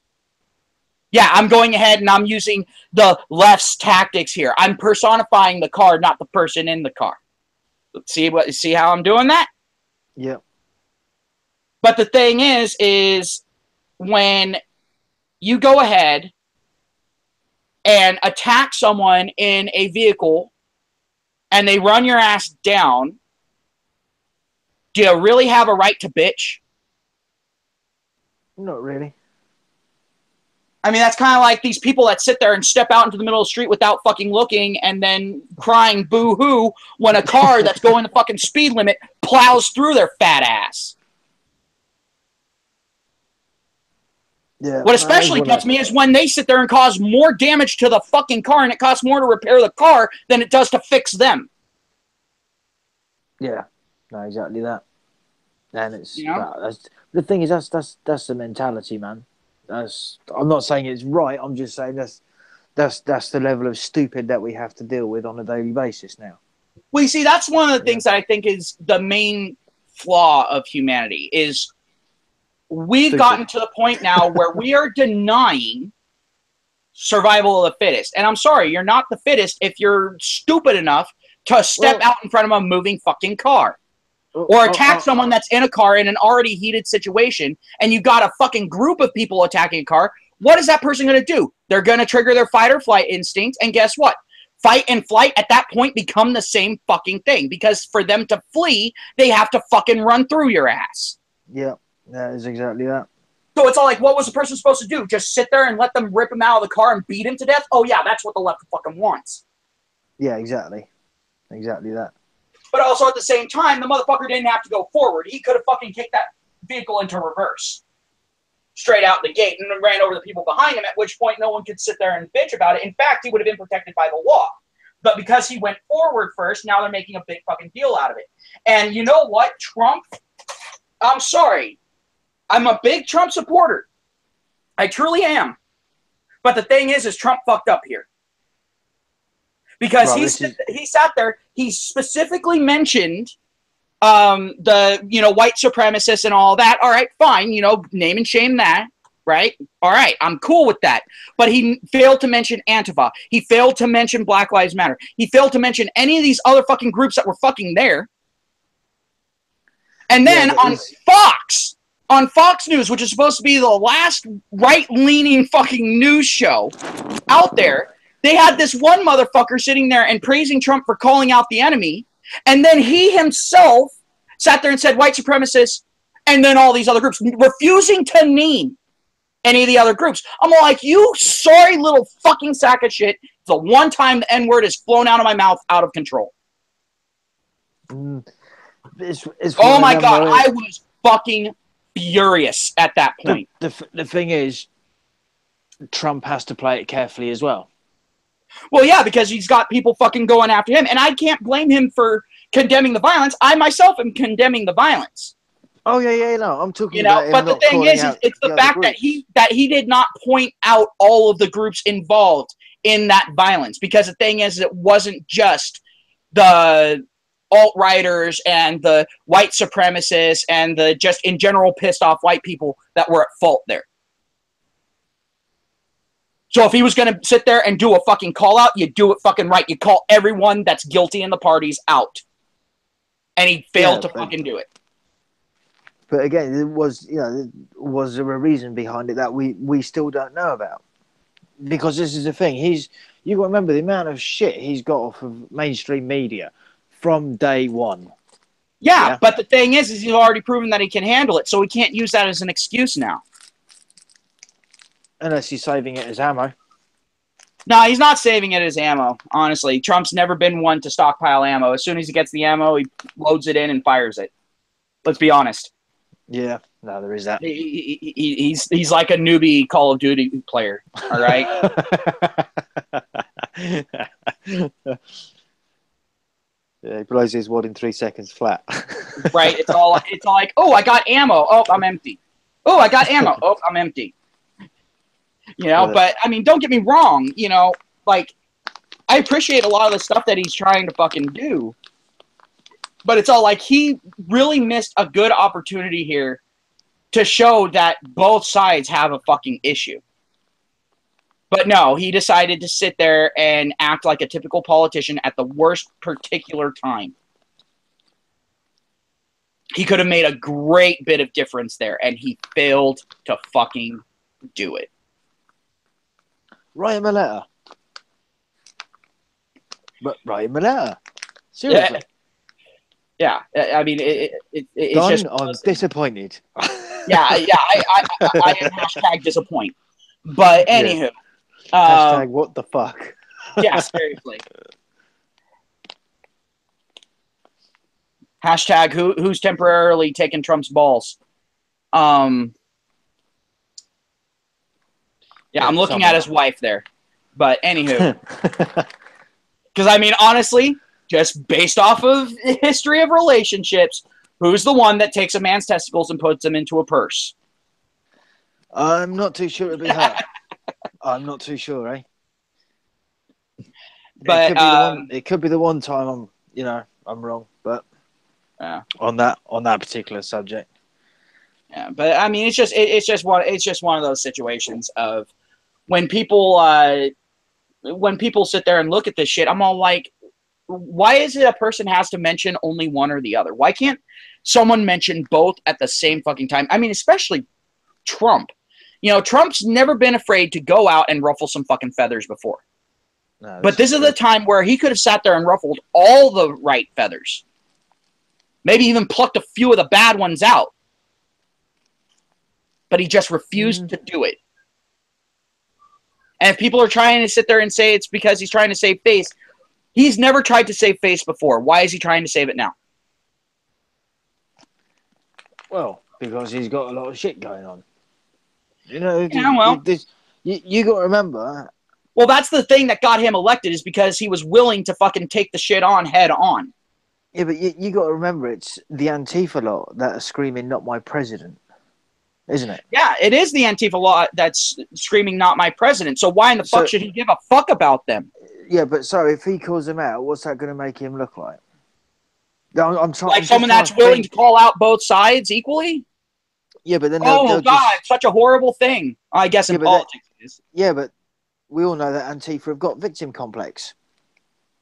Yeah, I'm going ahead and I'm using the left's tactics here. I'm personifying the car, not the person in the car. See how I'm doing that? Yeah. But the thing is when you go ahead and attack someone in a vehicle and they run your ass down, do you really have a right to bitch? Not really. I mean, that's kind of like these people that sit there and step out into the middle of the street without fucking looking and then crying boo-hoo when a car that's going the fucking speed limit plows through their fat ass. Yeah, what especially gets me is when they sit there and cause more damage to the fucking car and it costs more to repair the car than it does to fix them. Yeah, no, exactly that. And it's that's the thing is that's the mentality, man. I'm not saying it's right. I'm just saying that's the level of stupid that we have to deal with on a daily basis now. Well, you see, that's one of the things that I think is the main flaw of humanity is we've gotten to the point now where we are denying survival of the fittest. And I'm sorry, you're not the fittest if you're stupid enough to step out in front of a moving fucking car. Or attack someone that's in a car in an already heated situation, and you got a fucking group of people attacking a car. What is that person going to do? They're going to trigger their fight or flight instinct, and guess what? Fight and flight at that point become the same fucking thing, because for them to flee, they have to fucking run through your ass. Yeah, that is exactly that. So it's all like, what was the person supposed to do? Just sit there and let them rip him out of the car and beat him to death? Oh yeah, that's what the left fucking wants. Yeah, exactly. Exactly that. But also at the same time, the motherfucker didn't have to go forward. He could have fucking kicked that vehicle into reverse. Straight out the gate and ran over the people behind him, at which point no one could sit there and bitch about it. In fact, he would have been protected by the law. But because he went forward first, now they're making a big fucking deal out of it. And you know what? Trump, I'm sorry. I'm a big Trump supporter. I truly am. But the thing is Trump fucked up here. Because he sat there, he specifically mentioned the white supremacists and all that. All right, fine, name and shame that, right? All right, I'm cool with that. But he failed to mention Antifa. He failed to mention Black Lives Matter. He failed to mention any of these other fucking groups that were fucking there. And then on Fox News, which is supposed to be the last right-leaning fucking news show out there, they had this one motherfucker sitting there and praising Trump for calling out the enemy. And then he himself sat there and said white supremacists and then all these other groups, refusing to name any of the other groups. I'm like, you sorry little fucking sack of shit. The one time the N-word is flown out of my mouth out of control. It's oh my God, I was fucking furious at that point. The thing is, Trump has to play it carefully as well. Well, yeah, because he's got people fucking going after him, and I can't blame him for condemning the violence. I myself am condemning the violence. Oh yeah, no, I'm talking about. But the thing is it's the fact that he did not point out all of the groups involved in that violence. Because the thing is, it wasn't just the alt-righters and the white supremacists and the just in general pissed off white people that were at fault there. So if he was going to sit there and do a fucking call out, you do it fucking right. You call everyone that's guilty in the parties out. And he failed to fucking do it. But again, was there a reason behind it that we still don't know about? Because this is the thing. You got to remember the amount of shit he's got off of mainstream media from day one. Yeah, but the thing is he's already proven that he can handle it, so we can't use that as an excuse now. Unless he's saving it as ammo. No, he's not saving it as ammo, honestly. Trump's never been one to stockpile ammo. As soon as he gets the ammo, he loads it in and fires it. Let's be honest. Yeah, no, there is that. He's like a newbie Call of Duty player, all right? Yeah, he blows his wad in 3 seconds flat. Right? It's all like, oh, I got ammo. Oh, I'm empty. Oh, I got ammo. Oh, I'm empty. You know, but I mean, don't get me wrong. You know, like I appreciate a lot of the stuff that he's trying to fucking do, but it's all like he really missed a good opportunity here to show that both sides have a fucking issue. But no, he decided to sit there and act like a typical politician at the worst particular time. He could have made a great bit of difference there, and he failed to fucking do it. Write him a letter. Write him a letter. Seriously. Yeah. I mean, it's Don, just... I'm disappointed. Yeah, I am hashtag disappoint. But anywho. Hashtag what the fuck. Yeah, seriously. Hashtag who's temporarily taking Trump's balls. Yeah, I'm looking at his wife there. But anywho. Because, I mean, honestly, just based off of the history of relationships, who's the one that takes a man's testicles and puts them into a purse? I'm not too sure it'd be her. I'm not too sure, eh? But it could be the one time I'm wrong, but on that particular subject. Yeah, but I mean, it's just one of those situations of when people sit there and look at this shit, I'm all like, why is it a person has to mention only one or the other? Why can't someone mention both at the same fucking time? I mean, especially Trump. You know, Trump's never been afraid to go out and ruffle some fucking feathers before. No, but this is the time where he could have sat there and ruffled all the right feathers. Maybe even plucked a few of the bad ones out. But he just refused to do it. And if people are trying to sit there and say it's because he's trying to save face, he's never tried to save face before. Why is he trying to save it now? Well, because he's got a lot of shit going on. You know, you got to remember. Well, that's the thing that got him elected, is because he was willing to fucking take the shit on head on. Yeah, but you got to remember, it's the Antifa lot that are screaming, "Not my president," isn't it? Yeah, it is the Antifa lot that's screaming, "Not my president." So why in the fuck should he give a fuck about them? Yeah, but so if he calls them out, what's that going to make him look like? I'm trying, like someone that's willing to call out both sides equally? Yeah, but then oh god, it's such a horrible thing. I guess in politics it is. Yeah, but we all know that Antifa have got victim complex.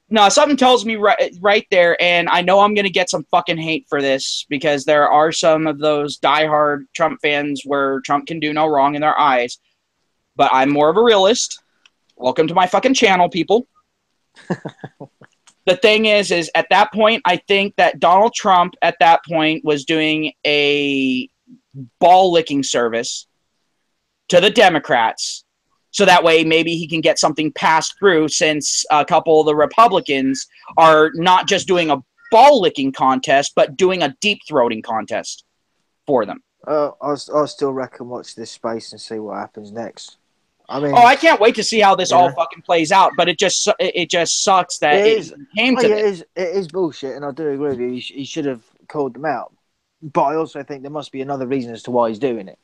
No, something tells me right there, and I know I'm going to get some fucking hate for this, because there are some of those diehard Trump fans where Trump can do no wrong in their eyes. But I'm more of a realist. Welcome to my fucking channel, people. The thing is at that point, I think that Donald Trump at that point was doing a ball licking service to the Democrats, so that way maybe he can get something passed through, since a couple of the Republicans are not just doing a ball licking contest, but doing a deep throating contest for them. I'll still reckon watch this space and see what happens next. I mean, I can't wait to see how this all fucking plays out. But it just sucks that it came to this. It is bullshit, and I do agree with you. He should have called them out. But I also think there must be another reason as to why he's doing it.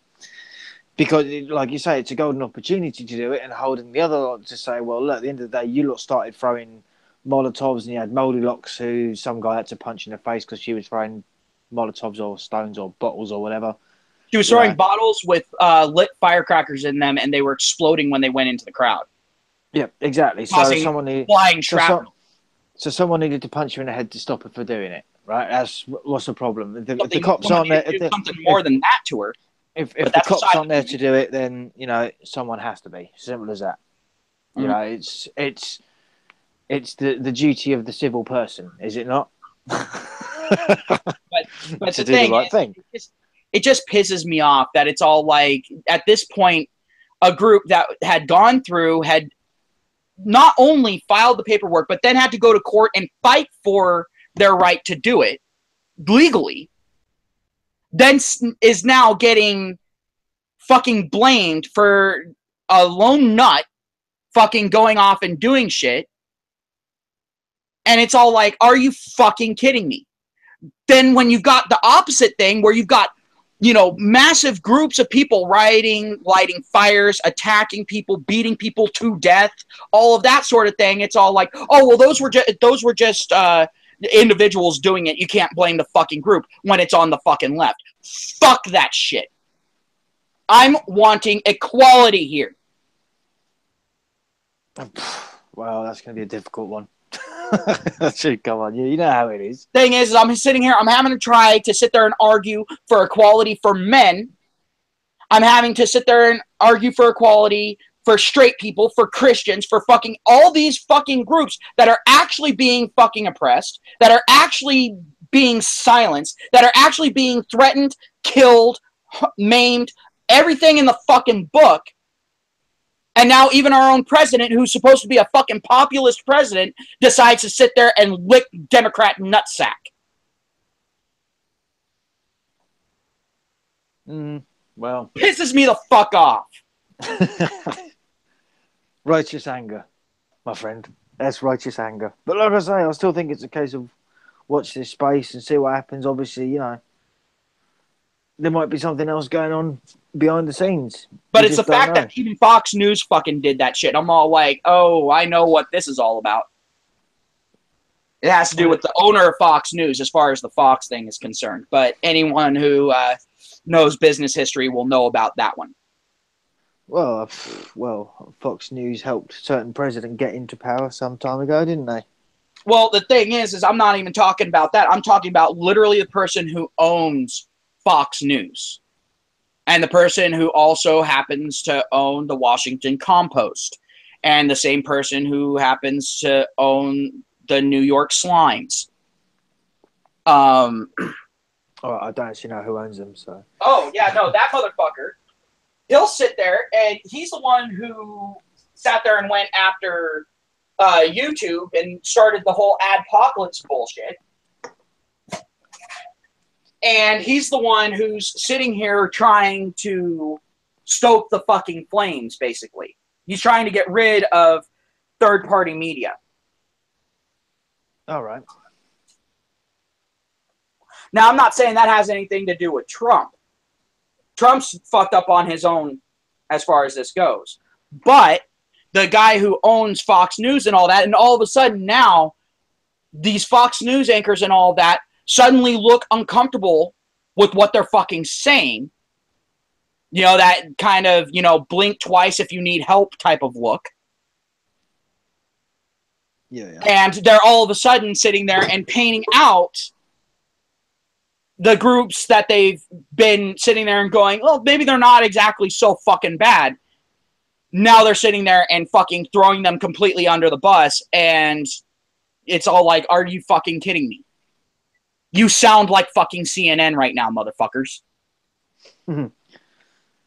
Because, like you say, it's a golden opportunity to do it, and holding the other lot to say, well, look, at the end of the day, you lot started throwing Molotovs, and you had Moldy Locks, who some guy had to punch in the face because she was throwing Molotovs or stones or bottles or whatever. She was throwing bottles with lit firecrackers in them, and they were exploding when they went into the crowd. Yeah, exactly. So someone needed flying shrapnel. So someone needed to punch her in the head to stop her from doing it, right? What's the problem? If the cops aren't there, something more than that to her. If the cops aren't there to do it, then someone has to be. Simple as that. You know, it's the duty of the civil person, is it not? But to the do the thing right is, thing. it just pisses me off that it's all like, at this point, a group that had gone through, had not only filed the paperwork, but then had to go to court and fight for their right to do it legally, then is now getting fucking blamed for a lone nut fucking going off and doing shit. And it's all like, are you fucking kidding me? Then when you've got the opposite thing where you've got, you know, massive groups of people rioting, lighting fires, attacking people, beating people to death, all of that sort of thing, it's all like, oh, well, those were just individuals doing it. You can't blame the fucking group when it's on the fucking left. Fuck that shit. I'm wanting equality here. Well, that's going to be a difficult one. Come on, you know how it is. Thing is, I'm sitting here, I'm having to try to sit there and argue for equality for men. I'm having to sit there and argue for equality for straight people, for Christians, for fucking all these fucking groups that are actually being fucking oppressed, that are actually being silenced, that are actually being threatened, killed, maimed, everything in the fucking book. And now even our own president, who's supposed to be a fucking populist president, decides to sit there and lick Democrat nutsack. Well, pisses me the fuck off. Righteous anger, my friend. That's righteous anger. But like I say, I still think it's a case of watch this space and see what happens. Obviously, you know, there might be something else going on behind the scenes. But it's the fact that even Fox News fucking did that shit. I'm all like, oh, I know what this is all about. It has to do with the owner of Fox News as far as the Fox thing is concerned. But anyone who knows business history will know about that one. Well, Fox News helped a certain president get into power some time ago, didn't they? Well, the thing is I'm not even talking about that. I'm talking about literally the person who owns Fox News. And the person who also happens to own the Washington Compost. And the same person who happens to own the New York Slimes. Oh, I don't actually know who owns them, so. Oh, yeah, no, that motherfucker. He'll sit there, and he's the one who sat there and went after YouTube and started the whole adpocalypse bullshit. And he's the one who's sitting here trying to stoke the fucking flames, basically. He's trying to get rid of third-party media. All right. Now, I'm not saying that has anything to do with Trump. Trump's fucked up on his own as far as this goes. But the guy who owns Fox News and all that, and all of a sudden now, these Fox News anchors and all that suddenly look uncomfortable with what they're fucking saying. You know, that kind of, you know, blink twice if you need help type of look. Yeah. And they're all of a sudden sitting there and painting out the groups that they've been sitting there and going, well, maybe they're not exactly so fucking bad. Now they're sitting there and fucking throwing them completely under the bus, and it's all like, are you fucking kidding me? You sound like fucking CNN right now, motherfuckers.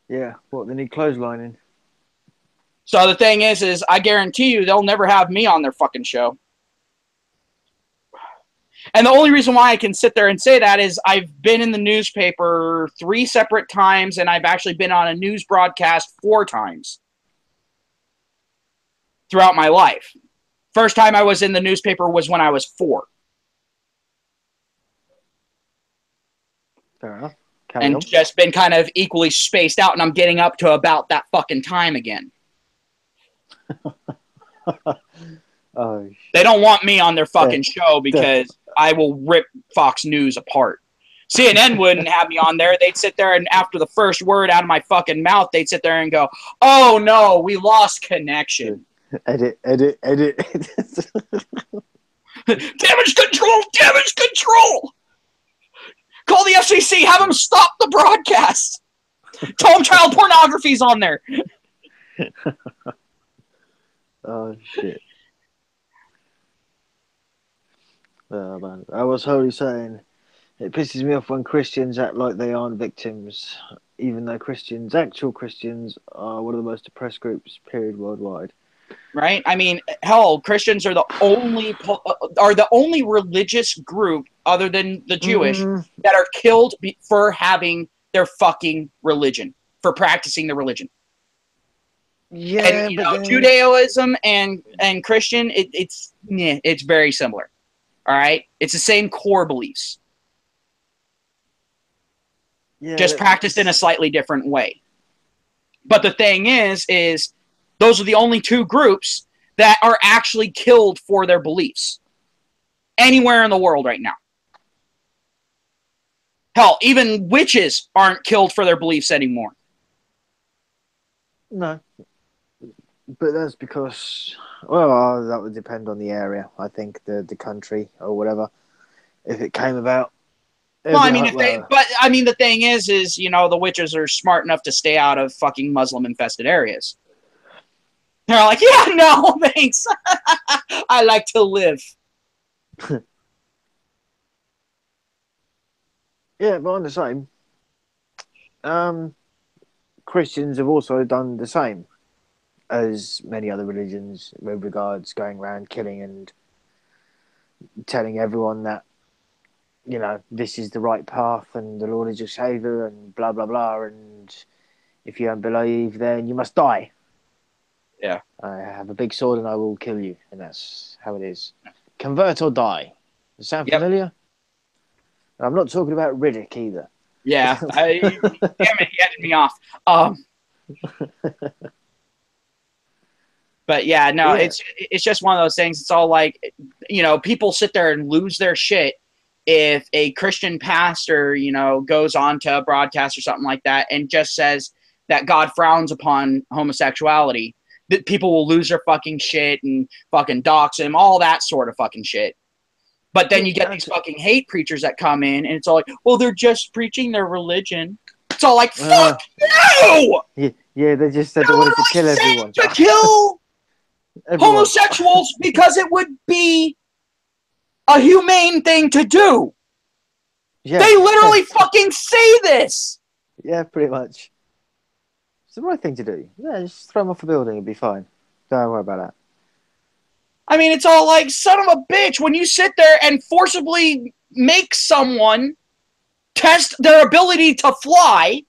Yeah, what, they need clotheslining? So the thing is I guarantee you they'll never have me on their fucking show. And the only reason why I can sit there and say that is I've been in the newspaper 3 separate times, and I've actually been on a news broadcast 4 times throughout my life. First time I was in the newspaper was when I was 4. Fair enough. And just been kind of equally spaced out, and I'm getting up to about that fucking time again. Oh, they don't want me on their fucking show because I will rip Fox News apart. CNN wouldn't have me on there. They'd sit there, and after the first word out of my fucking mouth, they'd sit there and go, oh no, we lost connection. Edit. Damage control! Damage control! Call the FCC, have them stop the broadcast. Tell them child pornography's on there. Oh, shit. Man. I was wholly saying it pisses me off when Christians act like they aren't victims, even though actual Christians, are one of the most oppressed groups, period, worldwide. Right? I mean, hell, Christians are the only religious group other than the Jewish Mm, that are killed for having their fucking religion, for practicing the religion. And yeah, you but know, then Judaism and Christian, it's very similar. All right, it's the same core beliefs, just yeah, practiced in a slightly different way. But the thing is those are the only two groups that are actually killed for their beliefs anywhere in the world right now. Hell, even witches aren't killed for their beliefs anymore. no, but that's because well, that would depend on the area. I think the country or whatever. If it came about, Well, it'd be I mean, like well, the thing is, you know, the witches are smart enough to stay out of fucking Muslim infested areas. They're like, yeah, no, thanks. I like to live. yeah, but on the same, um, Christians have also done the same as many other religions with regards going around killing and telling everyone that this is the right path and the Lord is your savior and blah blah blah, and if you don't believe then you must die. Yeah. I have a big sword and I will kill you, and that's how it is. Convert or die. Does it sound Yep. familiar? And I'm not talking about Riddick either. Yeah. Damn it, you ended me off. Um, but yeah, no, Yeah, it's just one of those things. It's all like, you know, people sit there and lose their shit if a Christian pastor, you know, goes on to a broadcast or something like that and just says that God frowns upon homosexuality. That people will lose their fucking shit and fucking dox him, all that sort of fucking shit. But then yeah, you get these fucking hate preachers that come in, and it's all like, well, they're just preaching their religion. It's all like, fuck you! yeah, yeah. They just said They're they wanted to literally kill saying everyone. to kill Everyone. homosexuals because it would be a humane thing to do. Yeah, They yeah, literally fucking say this. yeah. Pretty much. It's the right thing to do. Yeah, just throw them off a building and be fine. Don't worry about that. I mean, it's all like, son of a bitch, when you sit there and forcibly make someone test their ability to fly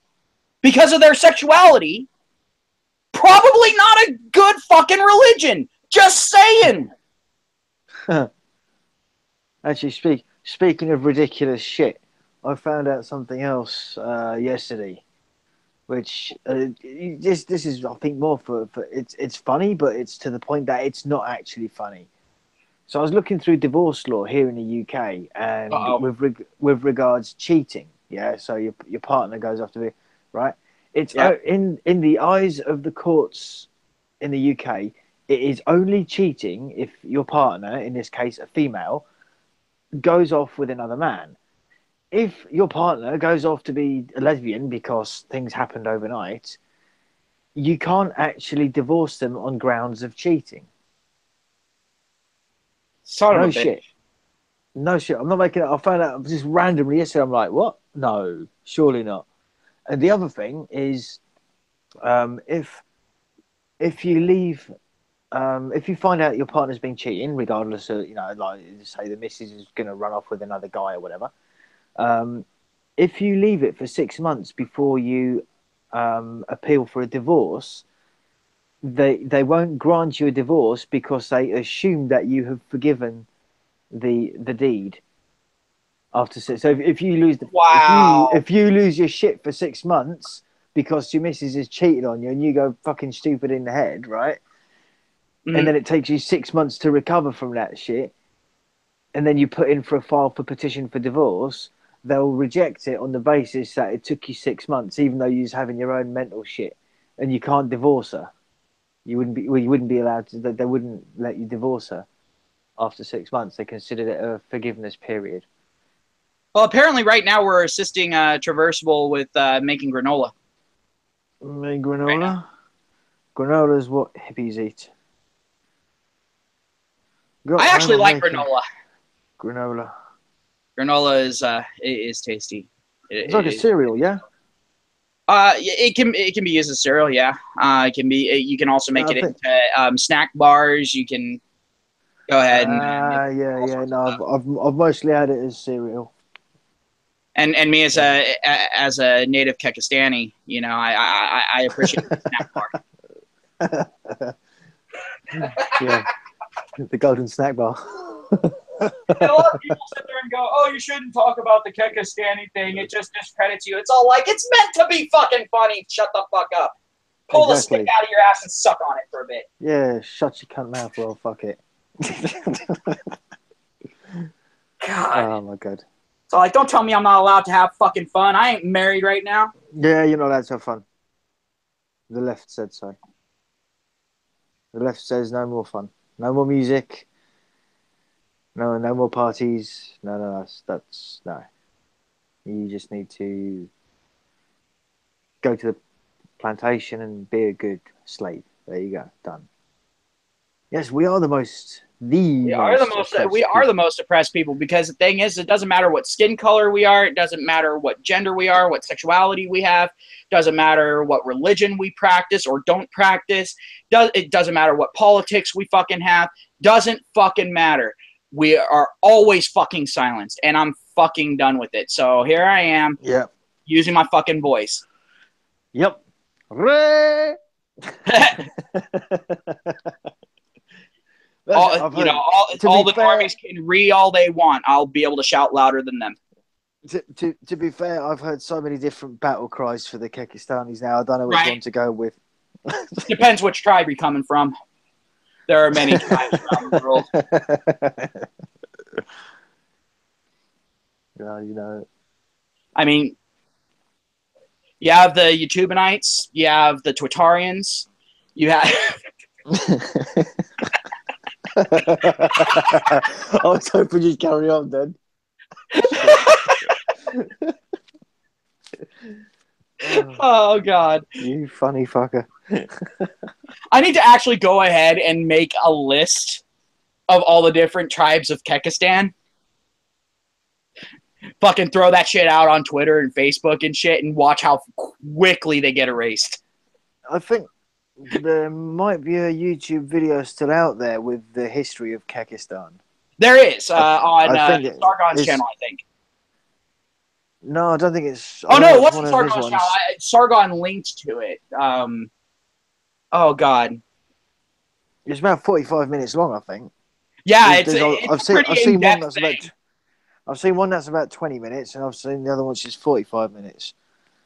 because of their sexuality, probably not a good fucking religion. Just saying. Actually, speaking of ridiculous shit, I found out something else yesterday, which this is I think more for it's funny, but it's to the point that it's not actually funny. So I was looking through divorce law here in the UK, and Uh-oh. with regards cheating, yeah. So your partner goes after the right. It's Yeah. in the eyes of the courts in the UK, it is only cheating if your partner, in this case a female, goes off with another man. If your partner goes off to be a lesbian because things happened overnight, you can't actually divorce them on grounds of cheating. Son of a No bitch. shit. No shit. I'm not making it. I found out just randomly yesterday. I'm like, what? No, surely not. And the other thing is, if you leave, if you find out your partner's been cheating, regardless of like say the missus is going to run off with another guy or whatever, um, if you leave it for 6 months before you appeal for a divorce, they won't grant you a divorce because they assume that you have forgiven the deed after six. So if you lose Wow. if you lose your shit for 6 months because your missus has cheated on you and you go fucking stupid in the head, right? And Mm-hmm. then it takes you 6 months to recover from that shit, and then you put in for a file for petition for divorce, they'll reject it on the basis that it took you 6 months, even though you was having your own mental shit, and you can't divorce her. You wouldn't be allowed to. They wouldn't let you divorce her after 6 months. They considered it a forgiveness period. Well, apparently, right now we're assisting Traversable with making granola. Right now. Granola is what hippies eat. I Got home, actually I'm like making. granola. Granola. Granola is tasty. It's like a cereal, yeah. It can be used as cereal. Yeah. It can be. You can also make I it think. into snack bars. You can go ahead and make it Yeah, all yeah. sorts of No, stuff. I've mostly had it as cereal. And me Yeah. as a native Kekistani, you know, I appreciate the snack bar. Yeah, the golden snack bar. A lot of people sit there and go, "Oh, you shouldn't talk about the Kekistani thing. It just discredits you." It's all like it's meant to be fucking funny. Shut the fuck up. Pull the stick Exactly. out of your ass and suck on it for a bit. Yeah, shut your cunt mouth. Well, fuck it. God. Oh my god. So like, don't tell me I'm not allowed to have fucking fun. I ain't married right now. Yeah, you're not allowed to have fun. The left said so. The left says no more fun, no more music, no more parties. No. That's no. You just need to go to the plantation and be a good slave. There you go, done. Yes, we are the most We oppressed are the people. most oppressed people because the thing is, it doesn't matter what skin color we are. It doesn't matter what gender we are, what sexuality we have. It doesn't matter what religion we practice or don't practice. It doesn't matter what politics we fucking have. Doesn't fucking matter. We are always fucking silenced, and I'm fucking done with it. So here I am Yep. using my fucking voice. Yep. Ray. I've You know, heard. To all be the fair, normies can all they want. I'll be able to shout louder than them. to be fair, I've heard so many different battle cries for the Kekistanis now. I don't know which Right? one to go with. Depends which tribe you're coming from. There are many tribes around the world. Yeah, you know. I mean, you have the Youtubenites, you have the Twitarians, you have. I was hoping you'd carry on then. Oh God! You funny fucker. I need to actually go ahead and make a list of all the different tribes of Kekistan. Fucking throw that shit out on Twitter and Facebook and shit, and watch how quickly they get erased. I think there might be a YouTube video still out there with the history of Kekistan. There is on I think Sargon's it's channel, I think. no, I don't think it's. Oh I no, know it it's one wasn't of his Sargon's channel. ones. Sargon linked to it. Oh God. It's about 45 minutes long, I think. Yeah, There's, it's a pretty I've in seen one depth that's thing. I've seen one that's about 20 minutes, and I've seen the other one which is 45 minutes.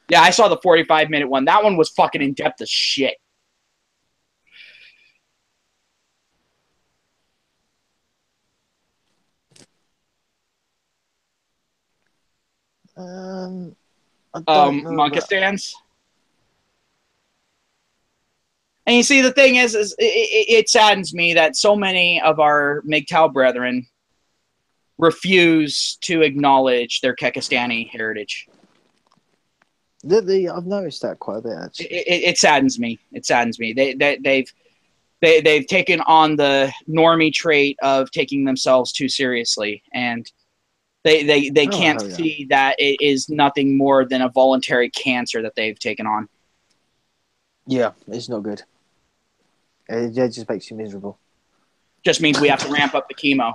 Yeah, I saw the 45-minute one. That one was fucking in depth as shit. I don't know Monka about. stands. And you see, the thing is it saddens me that so many of our Mgtow brethren refuse to acknowledge their Kekistani heritage. I've noticed that quite a bit actually. It saddens me. It saddens me. They've taken on the normie trait of taking themselves too seriously, and they can't see that it is nothing more than a voluntary cancer that they've taken on. Yeah, it's not good. It just makes you miserable. Just means we have to ramp up the chemo.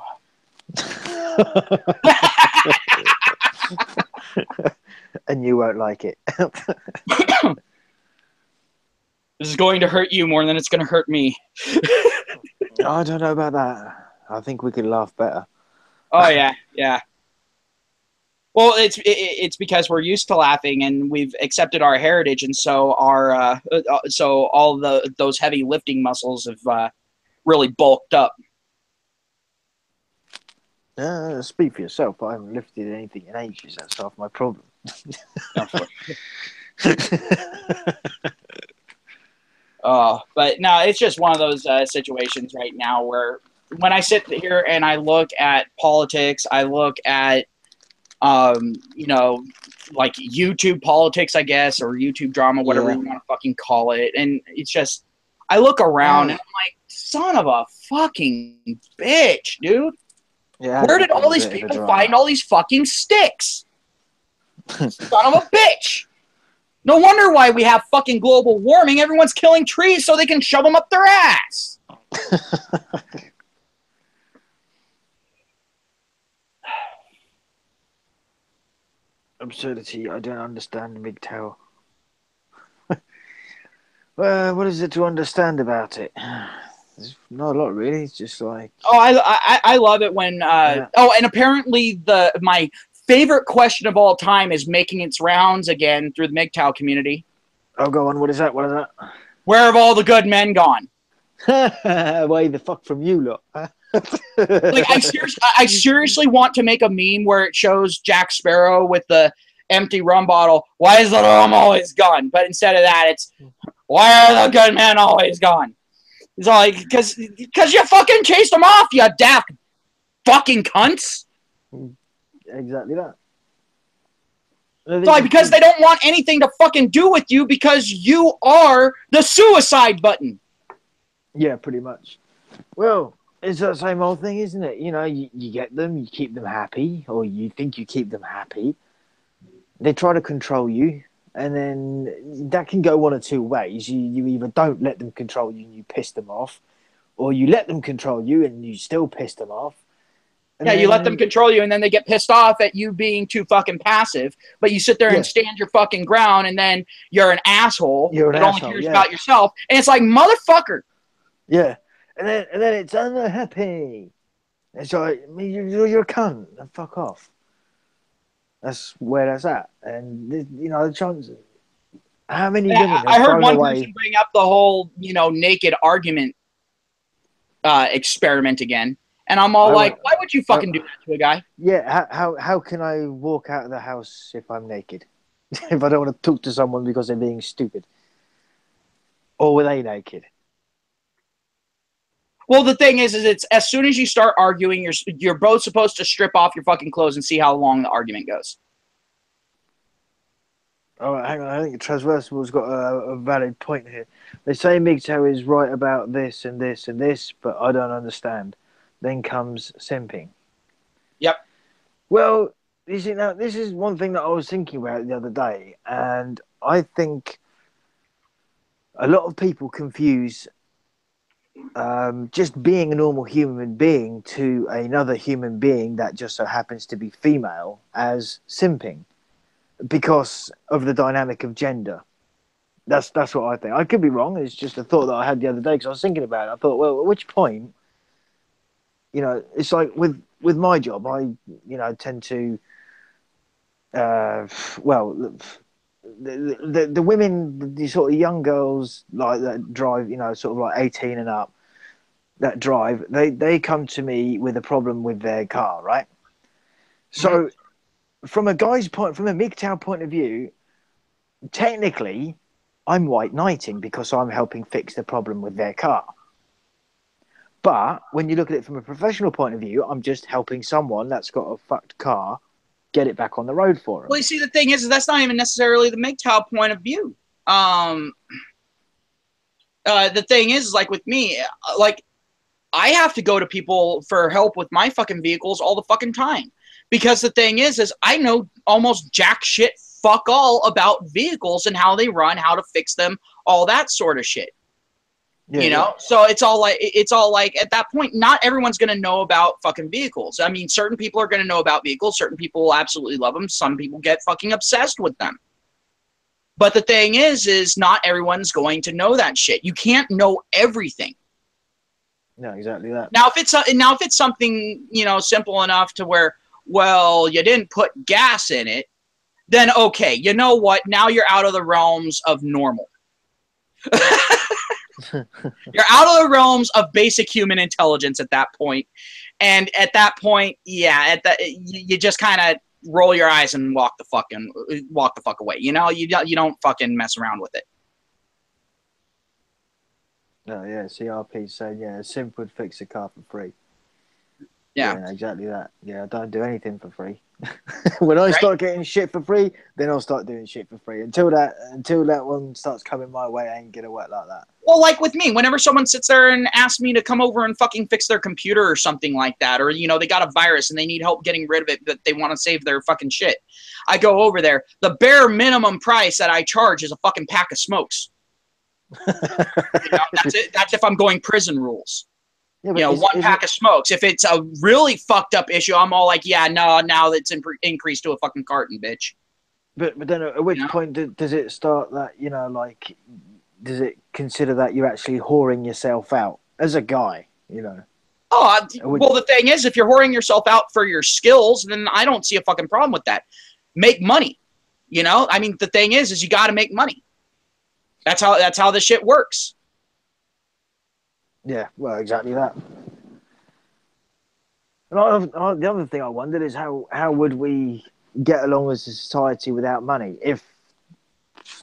And you won't like it. This is going to hurt you more than it's going to hurt me. I don't know about that. I think we could laugh better. Oh yeah, yeah. Well, it's because we're used to laughing and we've accepted our heritage, and so so all those heavy lifting muscles have really bulked up. Speak for yourself. I haven't lifted anything in ages. That's half my problem. But no, it's just one of those situations right now where when I sit here and I look at politics, I look at like YouTube politics, I guess, or YouTube drama, whatever you want to fucking call it. And it's just, I look around and I'm like, son of a fucking bitch, dude. Yeah, Where did been all a these bit of a people drama. find all these fucking sticks? Son of a bitch. No wonder why we have fucking global warming. Everyone's killing trees so they can shove them up their ass. Absurdity. I don't understand Mgtow. Well, what is it to understand about it? There's not a lot, really. It's just like, Oh, I love it when yeah. oh, and apparently my favorite question of all time is making its rounds again through the Mgtow community. Oh, go on. What is that? What is Where have all the good men gone? that? Way the fuck from you, lot. Like I seriously want to make a meme where it shows Jack Sparrow with the empty rum bottle. Why is the rum always gone? But instead of that, it's why are the good men always gone? It's like because you fucking chased them off, you daft fucking cunts. Exactly that. It's like because they don't want anything to fucking do with you because you are the suicide button. Yeah, pretty much. Well, it's that same old thing, isn't it? You know, you get them, you keep them happy, or you think you keep them happy. They try to control you, and then that can go one or two ways. You either don't let them control you and you piss them off, or you let them control you and you still piss them off. And Yeah, then, you let them control you, and then they get pissed off at you being too fucking passive. But you sit there and stand your fucking ground, and then you're an asshole You're an that only asshole, cares yeah. about yourself. And it's like, motherfucker. Yeah, and then it's unhappy. It's like you're a cunt. Fuck off. That's where that's at. And you know, the chance. How many women I have heard thrown one away? person bring up the whole, naked argument experiment again. And I'm all like, why would you fucking do that to a guy? Yeah, how can I walk out of the house if I'm naked? If I don't want to talk to someone because they're being stupid? Or were they naked? Well, the thing is it's as soon as you start arguing, you're both supposed to strip off your fucking clothes and see how long the argument goes. Oh, hang on. I think Transversal's got a valid point here. They say Mgtow is right about this and this and this, but I don't understand. Then comes simping. Yep. Well, you see, now this is one thing that I was thinking about the other day, and I think a lot of people confuse just being a normal human being to another human being that just so happens to be female as simping because of the dynamic of gender. That's what I think. I could be wrong. It's just a thought that I had the other day because I was thinking about it. I thought, well, at which point, it's like with my job, I tend to, well, the women, the sort of young girls like that drive, sort of like 18 and up that drive, they come to me with a problem with their car, right? So from a Mgtow point of view, technically, I'm white knighting because I'm helping fix the problem with their car. But when you look at it from a professional point of view, I'm just helping someone that's got a fucked car get it back on the road for them. Well, you see, the thing is that's not even necessarily the Mgtow point of view. The thing is, like with me, like I have to go to people for help with my fucking vehicles all the fucking time. Because the thing is I know almost jack shit fuck all about vehicles and how they run, how to fix them, all that sort of shit. Yeah. So it's all like at that point, not everyone's going to know about fucking vehicles. I mean, certain people are going to know about vehicles. Certain people will absolutely love them. Some people get fucking obsessed with them. But the thing is not everyone's going to know that shit. You can't know everything. No, exactly that. Now, if it's something, simple enough to where, well, you didn't put gas in it, then okay, you know what? Now you're out of the realms of normal. You're out of the realms of basic human intelligence at that point. And at that point, yeah, you just kind of roll your eyes and walk the fuck away. You don't fucking mess around with it. No, yeah, CRP saying, yeah, a simp would fix a car for free. Yeah. Yeah, exactly that. Yeah, I don't do anything for free. When I Right? start getting shit for free, then I'll start doing shit for free. Until that one starts coming my way, I ain't gonna work like that. Well, like with me, whenever someone sits there and asks me to come over and fucking fix their computer or something like that, or, they got a virus and they need help getting rid of it, but they want to save their fucking shit, I go over there. The bare minimum price that I charge is a fucking pack of smokes. That's it. That's if I'm going prison rules. Yeah, but One pack of smokes. If it's a really fucked up issue, I'm all like, yeah, no, now it's increased to a fucking carton, bitch. but then at which point does it start that like does it consider that you're actually whoring yourself out as a guy? Oh, well, the thing is, if you're whoring yourself out for your skills, then I don't see a fucking problem with that. Make money. I mean, the thing is you got to make money. That's how this shit works. Yeah, well, exactly that. And the other thing I wondered is how would we get along as a society without money if,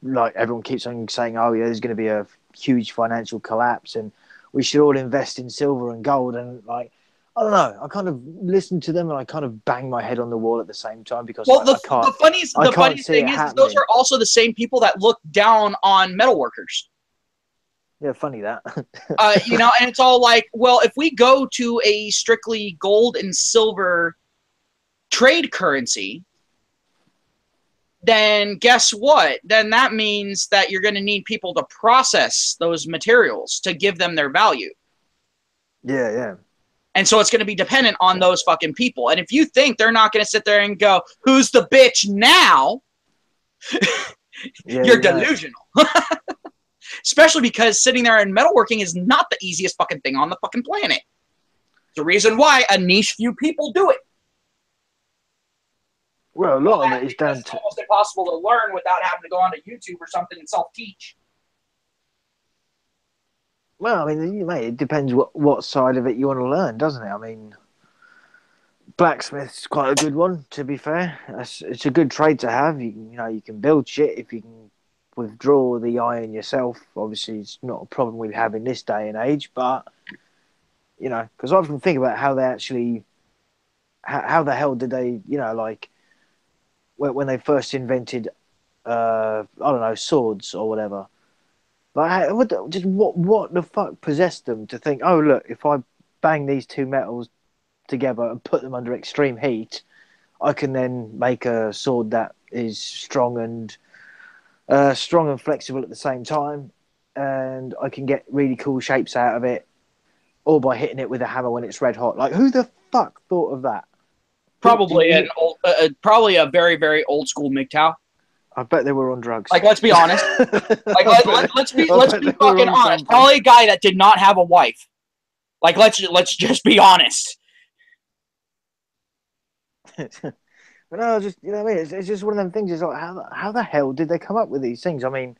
like, everyone keeps on saying, oh yeah, there's going to be a huge financial collapse and we should all invest in silver and gold, and like, I don't know, I kind of listen to them and I kind of bang my head on the wall at the same time because the funniest thing is those are also the same people that look down on metal workers. Yeah, funny that. And it's all like, well, if we go to a strictly gold and silver trade currency, then guess what? Then that means that you're going to need people to process those materials to give them their value. Yeah, yeah. And so it's going to be dependent on those fucking people. And if you think they're not going to sit there and go, who's the bitch now? You're delusional. Especially because sitting there and metalworking is not the easiest fucking thing on the fucking planet. The reason why a niche few people do it. Well, a lot of it is down to... It's almost impossible to learn without having to go onto YouTube or something and self-teach. Well, I mean, mate, it depends what side of it you want to learn, doesn't it? I mean, blacksmith's quite a good one, to be fair. It's a good trade to have. You can build shit if you can withdraw the iron yourself. Obviously, it's not a problem we have in this day and age, but, because I often think about how they actually... How the hell did they, like... When they first invented, I don't know, swords or whatever. Like, what the fuck possessed them to think, oh, look, if I bang these two metals together and put them under extreme heat, I can then make a sword that is strong and flexible at the same time, and I can get really cool shapes out of it, all by hitting it with a hammer when it's red hot. Like, who the fuck thought of that? Probably probably a very, very old school Mgtow. I bet they were on drugs. Like, let's be honest. Let's be fucking honest. Probably a guy that did not have a wife. Like, let's just be honest. But no, just what I mean. It's just one of them things. It's like, how the hell did they come up with these things? I mean,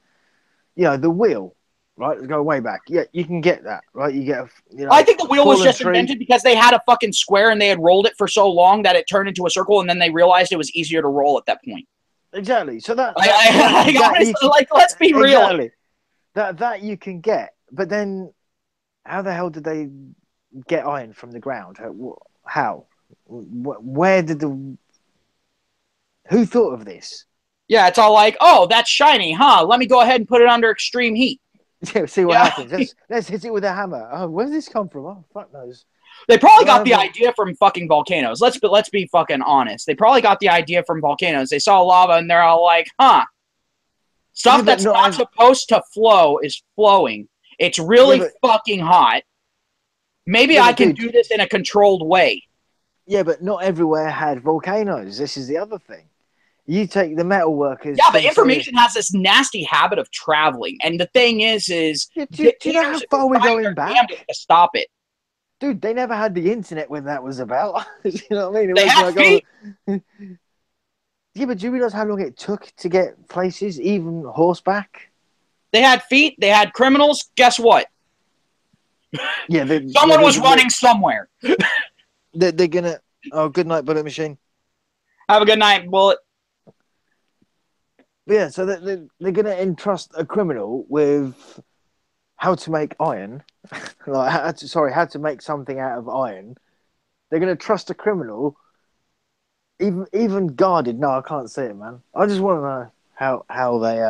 the wheel, right? Let's go way back. Yeah, you can get that, right? You get I think the wheel was just invented because they had a fucking square and they had rolled it for so long that it turned into a circle, and then they realized it was easier to roll at that point. Exactly. So let's be real. Exactly. That you can get, but then how the hell did they get iron from the ground? How? Where did who thought of this? Yeah, it's all like, oh, that's shiny, huh? Let me go ahead and put it under extreme heat. Yeah, see what happens. Let's hit it with a hammer. Oh, where did this come from? Oh, fuck knows. They probably got the idea from fucking volcanoes. Let's be fucking honest. They probably got the idea from volcanoes. They saw lava and they're all like, huh. Stuff that's not supposed to flow is flowing. It's really fucking hot. Maybe I can do this in a controlled way. Yeah, but not everywhere had volcanoes. This is the other thing. You take the metal workers. Yeah, but information has this nasty habit of traveling. And the thing is do you know how far we're going back? To stop it. Dude, they never had the internet when that was about. You know what I mean? They had feet. Yeah, but do you realize how long it took to get places, even horseback? They had feet. They had criminals. Guess what? Yeah, someone was running somewhere. They're gonna. Oh, good night, bullet machine. Have a good night, bullet. Yeah, so they're gonna entrust a criminal with how to make iron, how to make something out of iron, They're going to trust a criminal, even guarded. No, I can't say it, man. I just want to know how they.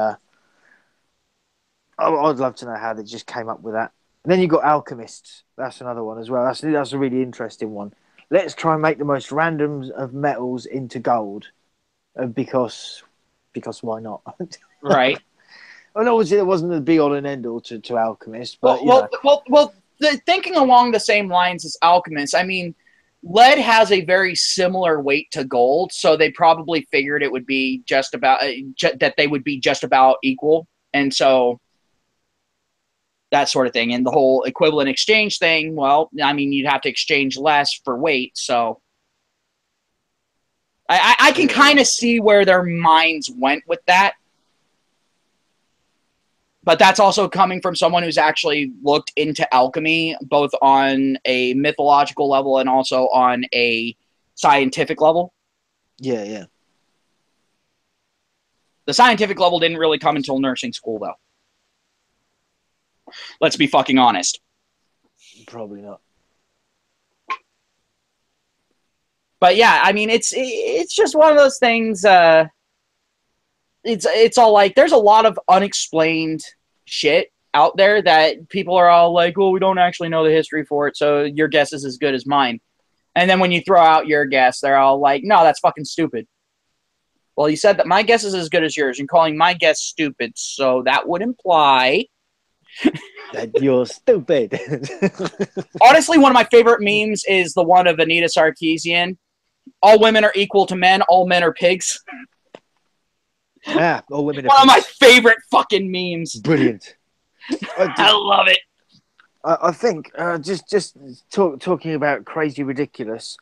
I'd love to know how they just came up with that. And then you got alchemists. That's another one as well. That's a really interesting one. Let's try and make the most random of metals into gold, because why not? Right. And obviously, there wasn't a be all and end all to alchemists, but you know. Thinking along the same lines as alchemists, I mean, lead has a very similar weight to gold, so they probably figured it would be just about that they would be just about equal, and so that sort of thing. And the whole equivalent exchange thing, well, I mean, you'd have to exchange less for weight, so I can kind of see where their minds went with that. But that's also coming from someone who's actually looked into alchemy, both on a mythological level and also on a scientific level. Yeah, yeah. The scientific level didn't really come until nursing school, though. Let's be fucking honest. Probably not. But yeah, I mean, it's just one of those things. It's all like, there's a lot of unexplained shit out there that people are all like, well, we don't actually know the history for it, so your guess is as good as mine. And then when you throw out your guess, they're all like, no, that's fucking stupid. Well, you said that my guess is as good as yours. You're calling my guess stupid, so that would imply that you're stupid. Honestly, one of my favorite memes is the one of Anita Sarkeesian. All women are equal to men. All men are pigs. Yeah, all women are one pigs. of my favorite fucking memes. Brilliant. I love it. I think just talking about crazy ridiculous.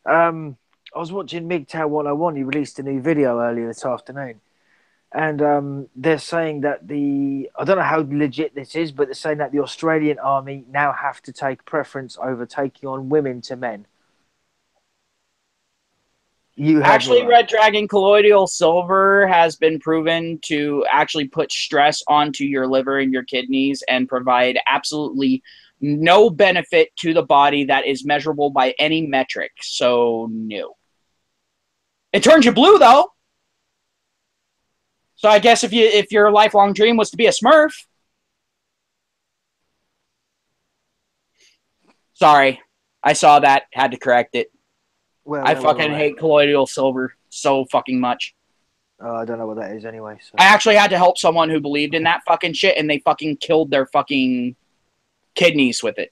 I was watching Mgtow 101. He released a new video earlier this afternoon, and they're saying that I don't know how legit this is, but they're saying that the Australian Army now have to take preference over taking on women to men. Actually, Red Dragon colloidal silver has been proven to actually put stress onto your liver and your kidneys and provide absolutely no benefit to the body that is measurable by any metric. So, no. It turns you blue, though. So I guess if your lifelong dream was to be a Smurf. Sorry. I saw that. Had to correct it. I fucking hate colloidal silver so fucking much. I don't know what that is anyway. So. I actually had to help someone who believed in that fucking shit, and they fucking killed their fucking kidneys with it.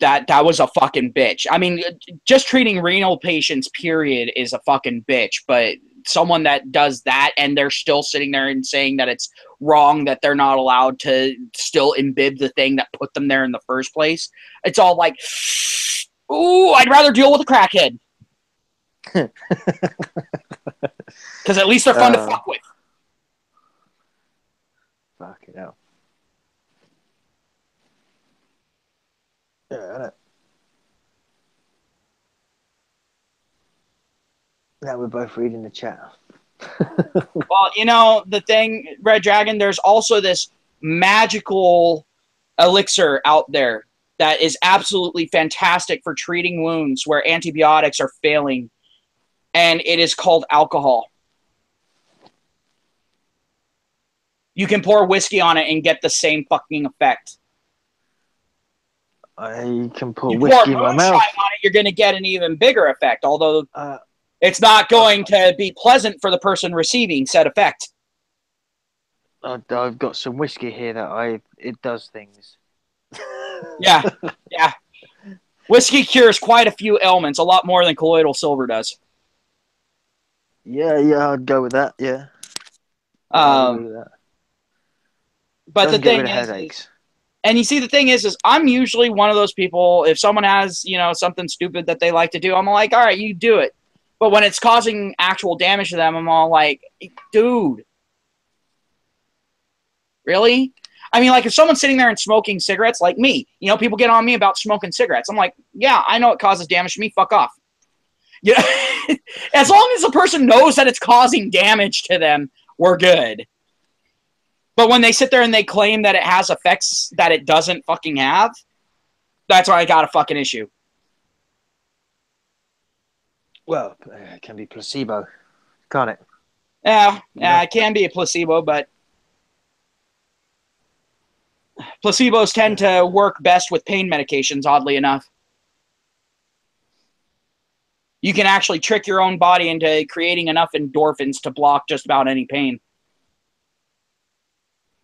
That was a fucking bitch. I mean, just treating renal patients, period, is a fucking bitch. But someone that does that and they're still sitting there and saying that it's wrong that they're not allowed to still imbibe the thing that put them there in the first place. It's all like, ooh, I'd rather deal with a crackhead. Because at least they're fun to fuck with. Fucking hell. Yeah, I know. Now we're both reading the chat. Well, you know, the thing, Red Dragon, there's also this magical elixir out there that is absolutely fantastic for treating wounds where antibiotics are failing, and it is called alcohol. You can pour whiskey on it and get the same fucking effect. I can pour whiskey in my mouth. On it, you're going to get an even bigger effect, although it's not going to be pleasant for the person receiving said effect. I've got some whiskey here that it does things. Yeah. Whiskey cures quite a few ailments, a lot more than colloidal silver does. Yeah, I'd go with that. Yeah. But the thing is, and you see, the thing is I'm usually one of those people, if someone has, something stupid that they like to do, I'm like, all right, you do it. But when it's causing actual damage to them, I'm all like, dude, really? I mean, like, if someone's sitting there and smoking cigarettes, like me, people get on me about smoking cigarettes. I'm like, yeah, I know it causes damage to me. Fuck off. Yeah. As long as the person knows that it's causing damage to them, we're good. But when they sit there and they claim that it has effects that it doesn't fucking have, that's why I got a fucking issue. Well, it can be placebo, can't it? Yeah, it can be a placebo, but placebos tend to work best with pain medications, oddly enough. You can actually trick your own body into creating enough endorphins to block just about any pain.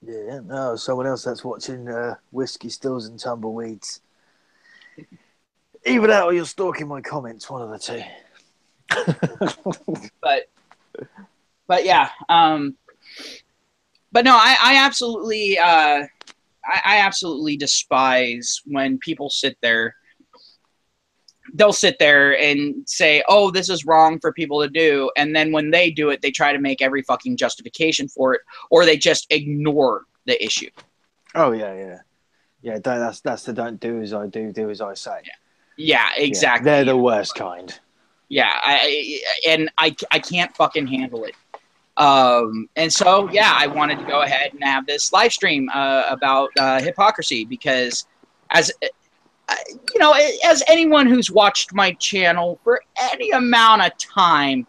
Yeah, no, someone else that's watching Whiskey Stills and Tumbleweeds. Either that or you're stalking my comments, one of the two. but yeah, but no, I absolutely I absolutely despise when people sit there. They'll sit there and say, "Oh, this is wrong for people to do," and then when they do it, they try to make every fucking justification for it, or they just ignore the issue. Oh yeah. That's the don't do as I do, do as I say. Yeah, exactly. Yeah, they're the worst kind. Yeah, I can't fucking handle it. And so, yeah, I wanted to go ahead and have this live stream about hypocrisy because, as you know, as anyone who's watched my channel for any amount of time,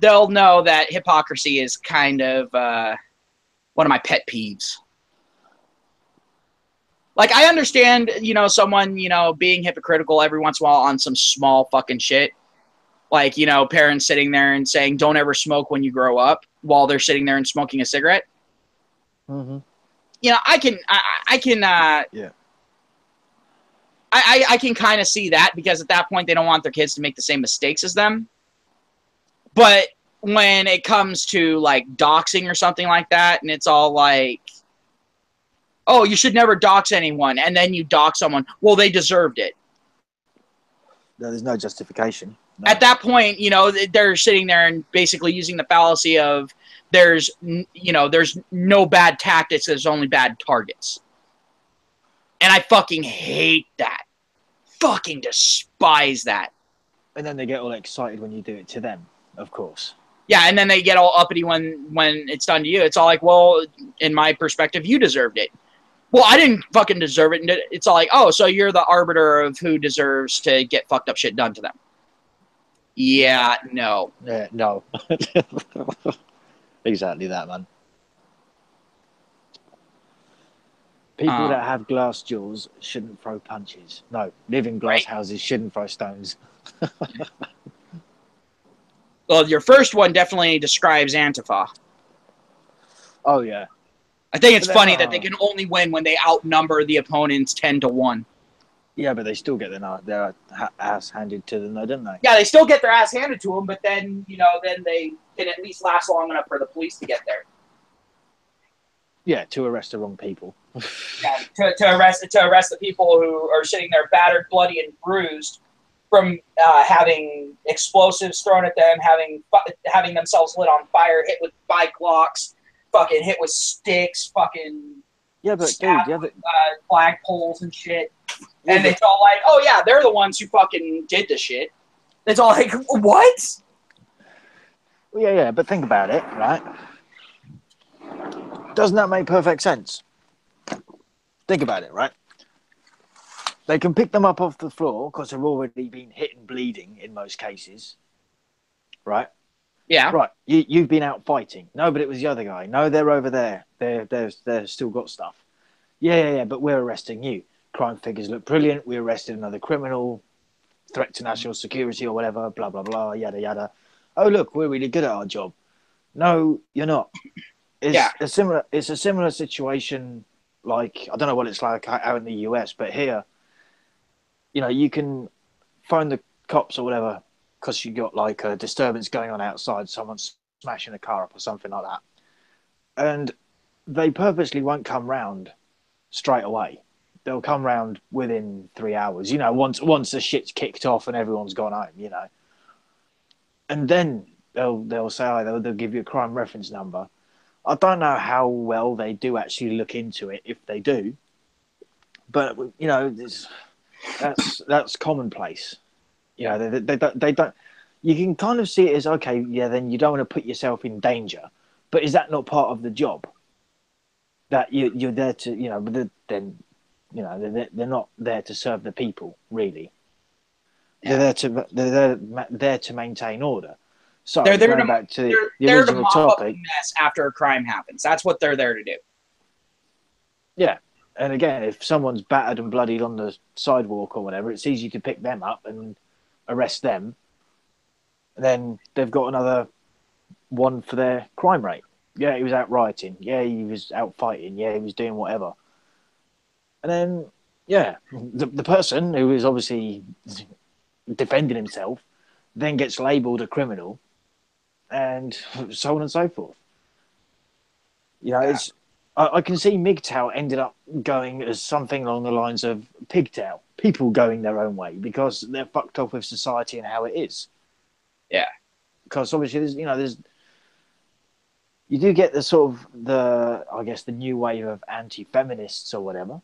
they'll know that hypocrisy is kind of one of my pet peeves. Like, I understand, you know, someone, you know, being hypocritical every once in a while on some small fucking shit. Like, you know, parents sitting there and saying, don't ever smoke when you grow up while they're sitting there and smoking a cigarette. Mm-hmm. You know, I can I can kind of see that because at that point they don't want their kids to make the same mistakes as them. But when it comes to like doxing or something like that, and it's all like, oh, you should never dox anyone, and then you dox someone, well, they deserved it. No, there's no justification. No. At that point, you know, they're sitting there and basically using the fallacy of there's no bad tactics, there's only bad targets. And I fucking hate that. Fucking despise that. And then they get all excited when you do it to them, of course. Yeah, and then they get all uppity when it's done to you. It's all like, well, in my perspective, you deserved it. Well, I didn't fucking deserve it. And it's all like, oh, so you're the arbiter of who deserves to get fucked up shit done to them. Yeah, no. No. Exactly that, man. People that have glass jaws shouldn't throw punches. No, live in glass houses shouldn't throw stones. Well, your first one definitely describes Antifa. Oh, yeah. I think it's funny that they can only win when they outnumber the opponents 10-1. Yeah, but they still get their ass handed to them, though, don't they? Yeah, they still get their ass handed to them, but then, you know, then they can at least last long enough for the police to get there. Yeah, to arrest the wrong people. Yeah, to arrest the people who are sitting there battered, bloody, and bruised from having explosives thrown at them, having themselves lit on fire, hit with bike locks, fucking hit with sticks, fucking flag poles and shit. Yeah, and it's all like, oh yeah, they're the ones who fucking did the shit. It's all like, what? Well, yeah, but think about it, right? Doesn't that make perfect sense? Think about it, right? They can pick them up off the floor because they're already been hit and bleeding in most cases, right? Yeah. Right. You've been out fighting. No, but it was the other guy. No, they're over there. They're still got stuff. Yeah. But we're arresting you. Crime figures look brilliant. We arrested another criminal, threat to national security or whatever. Blah blah blah. Yada yada. Oh look, we're really good at our job. No, you're not. It's a similar situation. Like, I don't know what it's like out in the US, but here, you know, you can phone the cops or whatever because you got like a disturbance going on outside, someone's smashing a car up or something like that, and they purposely won't come round straight away. They'll come round within 3 hours, you know, once the shit's kicked off and everyone's gone home, you know, and then they'll say, they'll give you a crime reference number. I don't know how well they do actually look into it, if they do, but you know, that's commonplace. You know, they don't. You can kind of see it as, okay, yeah, then you don't want to put yourself in danger, but is that not part of the job? that you're there to, but then, they're not there to serve the people, really. Yeah. They're there to maintain order. So They're there to going back to they're the there to original mop up a topic, mess after a crime happens. That's what they're there to do. yeah. And again, if someone's battered and bloodied on the sidewalk or whatever, it's easy to pick them up and arrest them. And then they've got another one for their crime rate. Yeah, he was out rioting. Yeah, he was out fighting. Yeah, he was doing whatever. And then, yeah, the person who is obviously defending himself then gets labelled a criminal, and so on and so forth. Yeah. It's I can see Mgtow ended up going as something along the lines of pigtail, people going their own way because they're fucked off with society and how it is. Yeah. Because obviously, there's you do get the sort of the new wave of anti-feminists or whatever,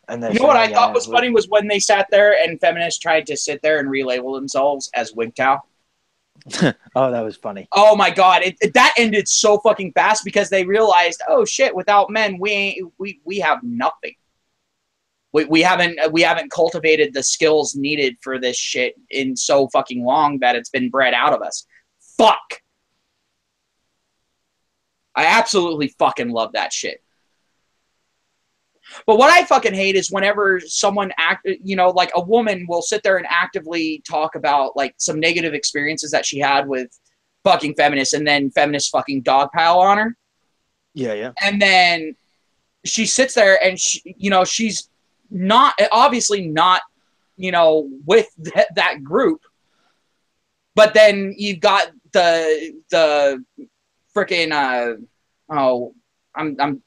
and they're You know what I saying, thought yeah, was funny was when they sat there and feminists tried to sit there and relabel themselves as Mgtow. oh, that was funny. Oh my god, that ended so fucking fast because they realized, oh shit, without men, we have nothing. We haven't cultivated the skills needed for this shit in so fucking long that it's been bred out of us. Fuck. I absolutely fucking love that shit. But what I fucking hate is whenever someone like a woman will sit there and actively talk about like some negative experiences that she had with fucking feminists, and then feminists fucking dogpile on her. Yeah, yeah. And then she sits there and she's not obviously not, with that group. But then you've got the freaking I'm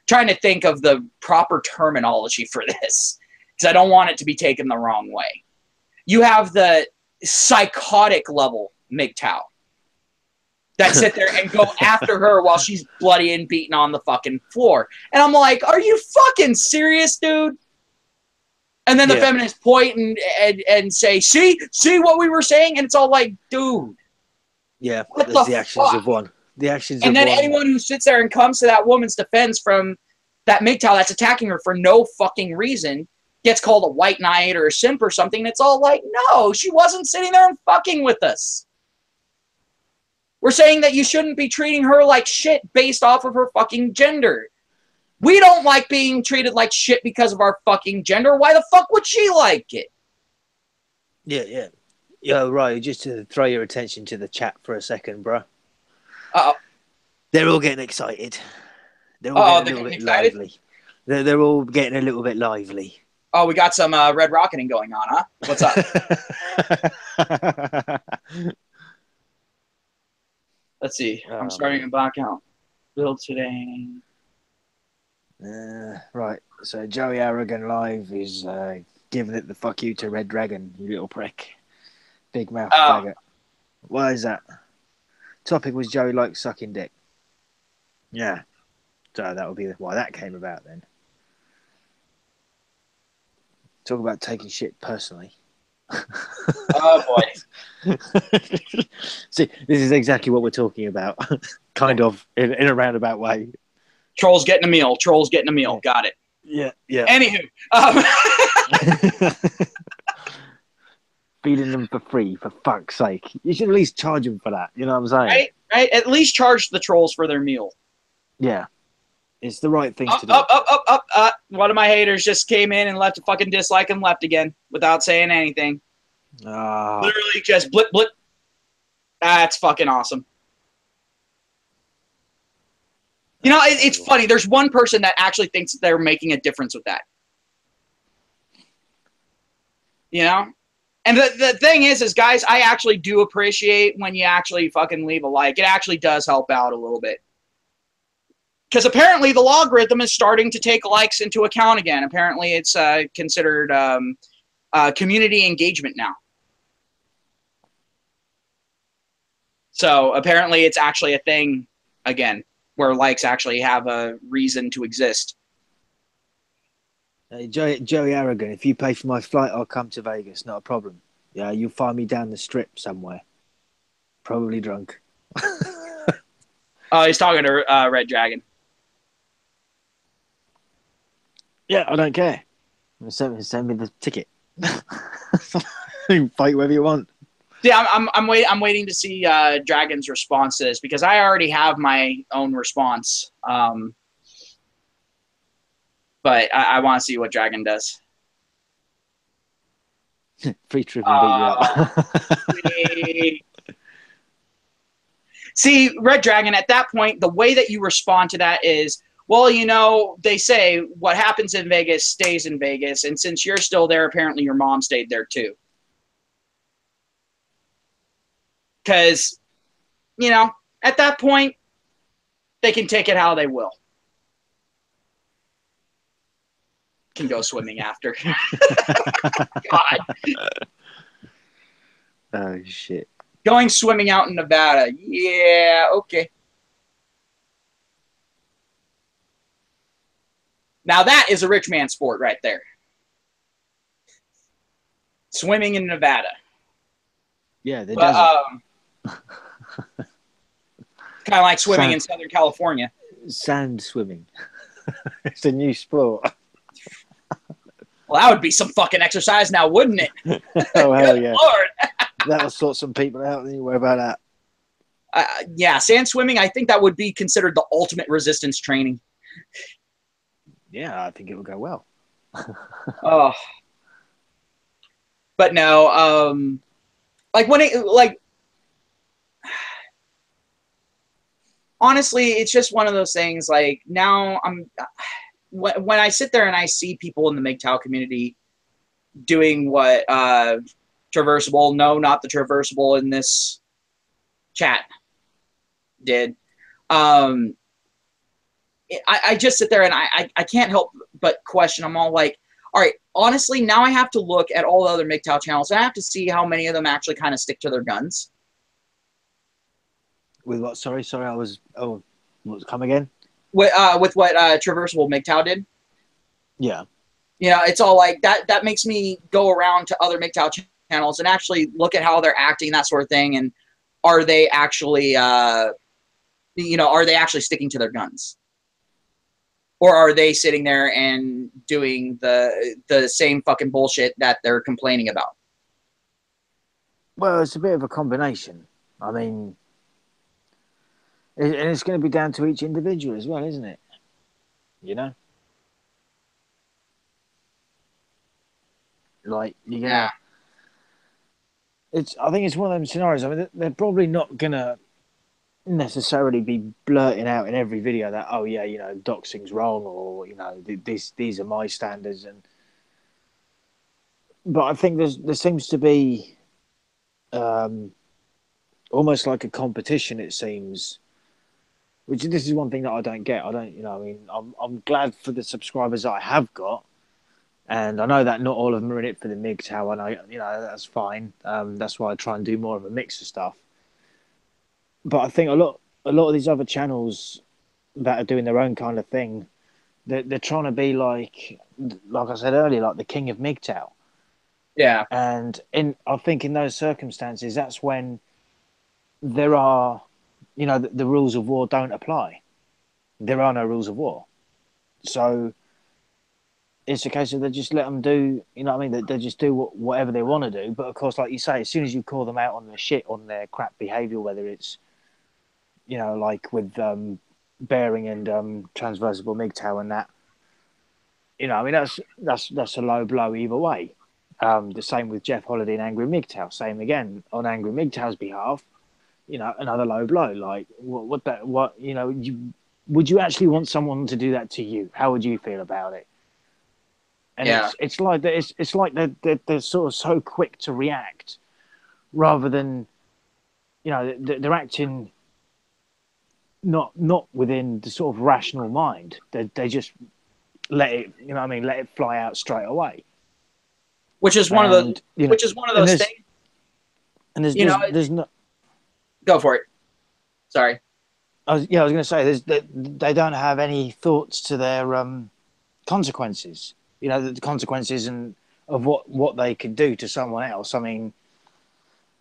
trying to think of the proper terminology for this because I don't want it to be taken the wrong way. You have the psychotic level Mgtow that sit there and go after her while she's bloody and beaten on the fucking floor. And I'm like, are you fucking serious, dude? And then the feminists point and say, see what we were saying? And it's all like, dude. Yeah, what that's the the actions fuck? of one. The actions and of then one. anyone who sits there and comes to that woman's defense from that Mgtow that's attacking her for no fucking reason gets called a white knight or a simp or something. And it's all like, no, she wasn't sitting there and fucking with us. We're saying that you shouldn't be treating her like shit based off of her fucking gender. We don't like being treated like shit because of our fucking gender. Why the fuck would she like it? Yeah. Yeah, right. Just to throw your attention to the chat for a second, bro. Uh-oh. They're all getting excited. They're all getting a little bit excited? lively. They're all getting a little bit lively. Oh, we got some red rocketing going on, huh? What's up? Let's see. I'm starting a bot count. Build today. Right. So Joey Aragon live is giving it the fuck you to Red Dragon, you little prick. Big mouth faggot. Why is that? Topic was Joey likes sucking dick. Yeah. So that would be why that came about then. Talk about taking shit personally. Oh boy. See, this is exactly what we're talking about. Kind of in a roundabout way. Troll's getting a meal. Troll's getting a meal. Yeah. Got it. Yeah. Anywho. Feeding them for free, for fuck's sake. You should at least charge them for that. You know what I'm saying? Right. At least charge the trolls for their meal. Yeah. It's the right thing to do. Up. One of my haters just came in and left a fucking dislike and left again without saying anything. Literally just blip, blip. That's fucking awesome. You know, it's funny. There's one person that actually thinks they're making a difference with that. You know? And the thing is guys, I actually do appreciate when you actually fucking leave a like. It actually does help out a little bit. Because apparently the logarithm is starting to take likes into account again. Apparently it's considered community engagement now. So apparently it's actually a thing again, where likes actually have a reason to exist. Hey, Joey Aragon, if you pay for my flight, I'll come to Vegas. Not a problem. Yeah, you'll find me down the strip somewhere. Probably drunk. Oh, he's talking to Red Dragon. Yeah, I don't care. Send me the ticket. Fight wherever you want. Yeah, I'm waiting to see Dragon's response to this because I already have my own response. But I want to see what Dragon does. Free trip and beat you up. See, Red Dragon, at that point, the way that you respond to that is, well, you know, they say what happens in Vegas stays in Vegas. And since you're still there, apparently your mom stayed there too. Because, you know, at that point, they can take it how they will. Can go swimming after. God. Oh, shit. Going swimming out in Nevada. Yeah, okay. Now that is a rich man sport right there. Swimming in Nevada. Yeah, the but, desert. Kind of like swimming in Southern California. Sand swimming. It's a new sport. Well, that would be some fucking exercise now, wouldn't it? Oh, hell yeah. Lord. That'll sort some people out. Don't you worry about that. Yeah, sand swimming, I think that would be considered the ultimate resistance training. Yeah, I think it would go well. Oh. But no, like when it, like, honestly, it's just one of those things. Like now when I sit there and I see people in the Mgtow community doing what Traversable, no, not the Traversable in this chat did. I just sit there and I can't help but question. I'm all like, all right, honestly, now I have to look at all the other Mgtow channels. And I have to see how many of them actually kind of stick to their guns. With what? Sorry, I was. Oh, come again? With what Traversable Mgtow did. Yeah. You know, it's all like that. That makes me go around to other Mgtow channels and actually look at how they're acting, that sort of thing, and are they actually, are they actually sticking to their guns, or are they sitting there and doing the same fucking bullshit that they're complaining about? Well, it's a bit of a combination. I mean, and it's going to be down to each individual as well, isn't it? You know? Like, you're going to... Yeah. I think it's one of them scenarios. I mean, they're probably not going to necessarily be blurting out in every video that, oh, yeah, you know, doxing's wrong, or, you know, these are my standards. But I think there seems to be almost like a competition, it seems. Which this is one thing that I don't get. I don't, I mean, I'm glad for the subscribers that I have got, and I know that not all of them are in it for the Mgtow, and that's fine. That's why I try and do more of a mix of stuff. But I think a lot of these other channels that are doing their own kind of thing, they're trying to be like I said earlier, like the king of Mgtow. Yeah. And I think in those circumstances, that's when there are. The rules of war don't apply. There are no rules of war. So it's a case of they just let them do, what I mean? They just do whatever they want to do. But of course, like you say, as soon as you call them out on their shit, on their crap behavior, whether it's, like with Bearing and Transversable Mgtow and that, I mean, that's a low blow either way. The same with Jeff Holiday and Angry Mgtow. Same again on Angry Mgtow's behalf. Another low blow. Like, would you actually want someone to do that to you? How would you feel about it? And it's like that. It's like they're sort of so quick to react, rather than, they're acting not within the sort of rational mind. They just let it, let it fly out straight away. Which is one of those things. And there's no. Go for it. Sorry. I was going to say they don't have any thoughts to their consequences. The consequences of what they could do to someone else. I mean,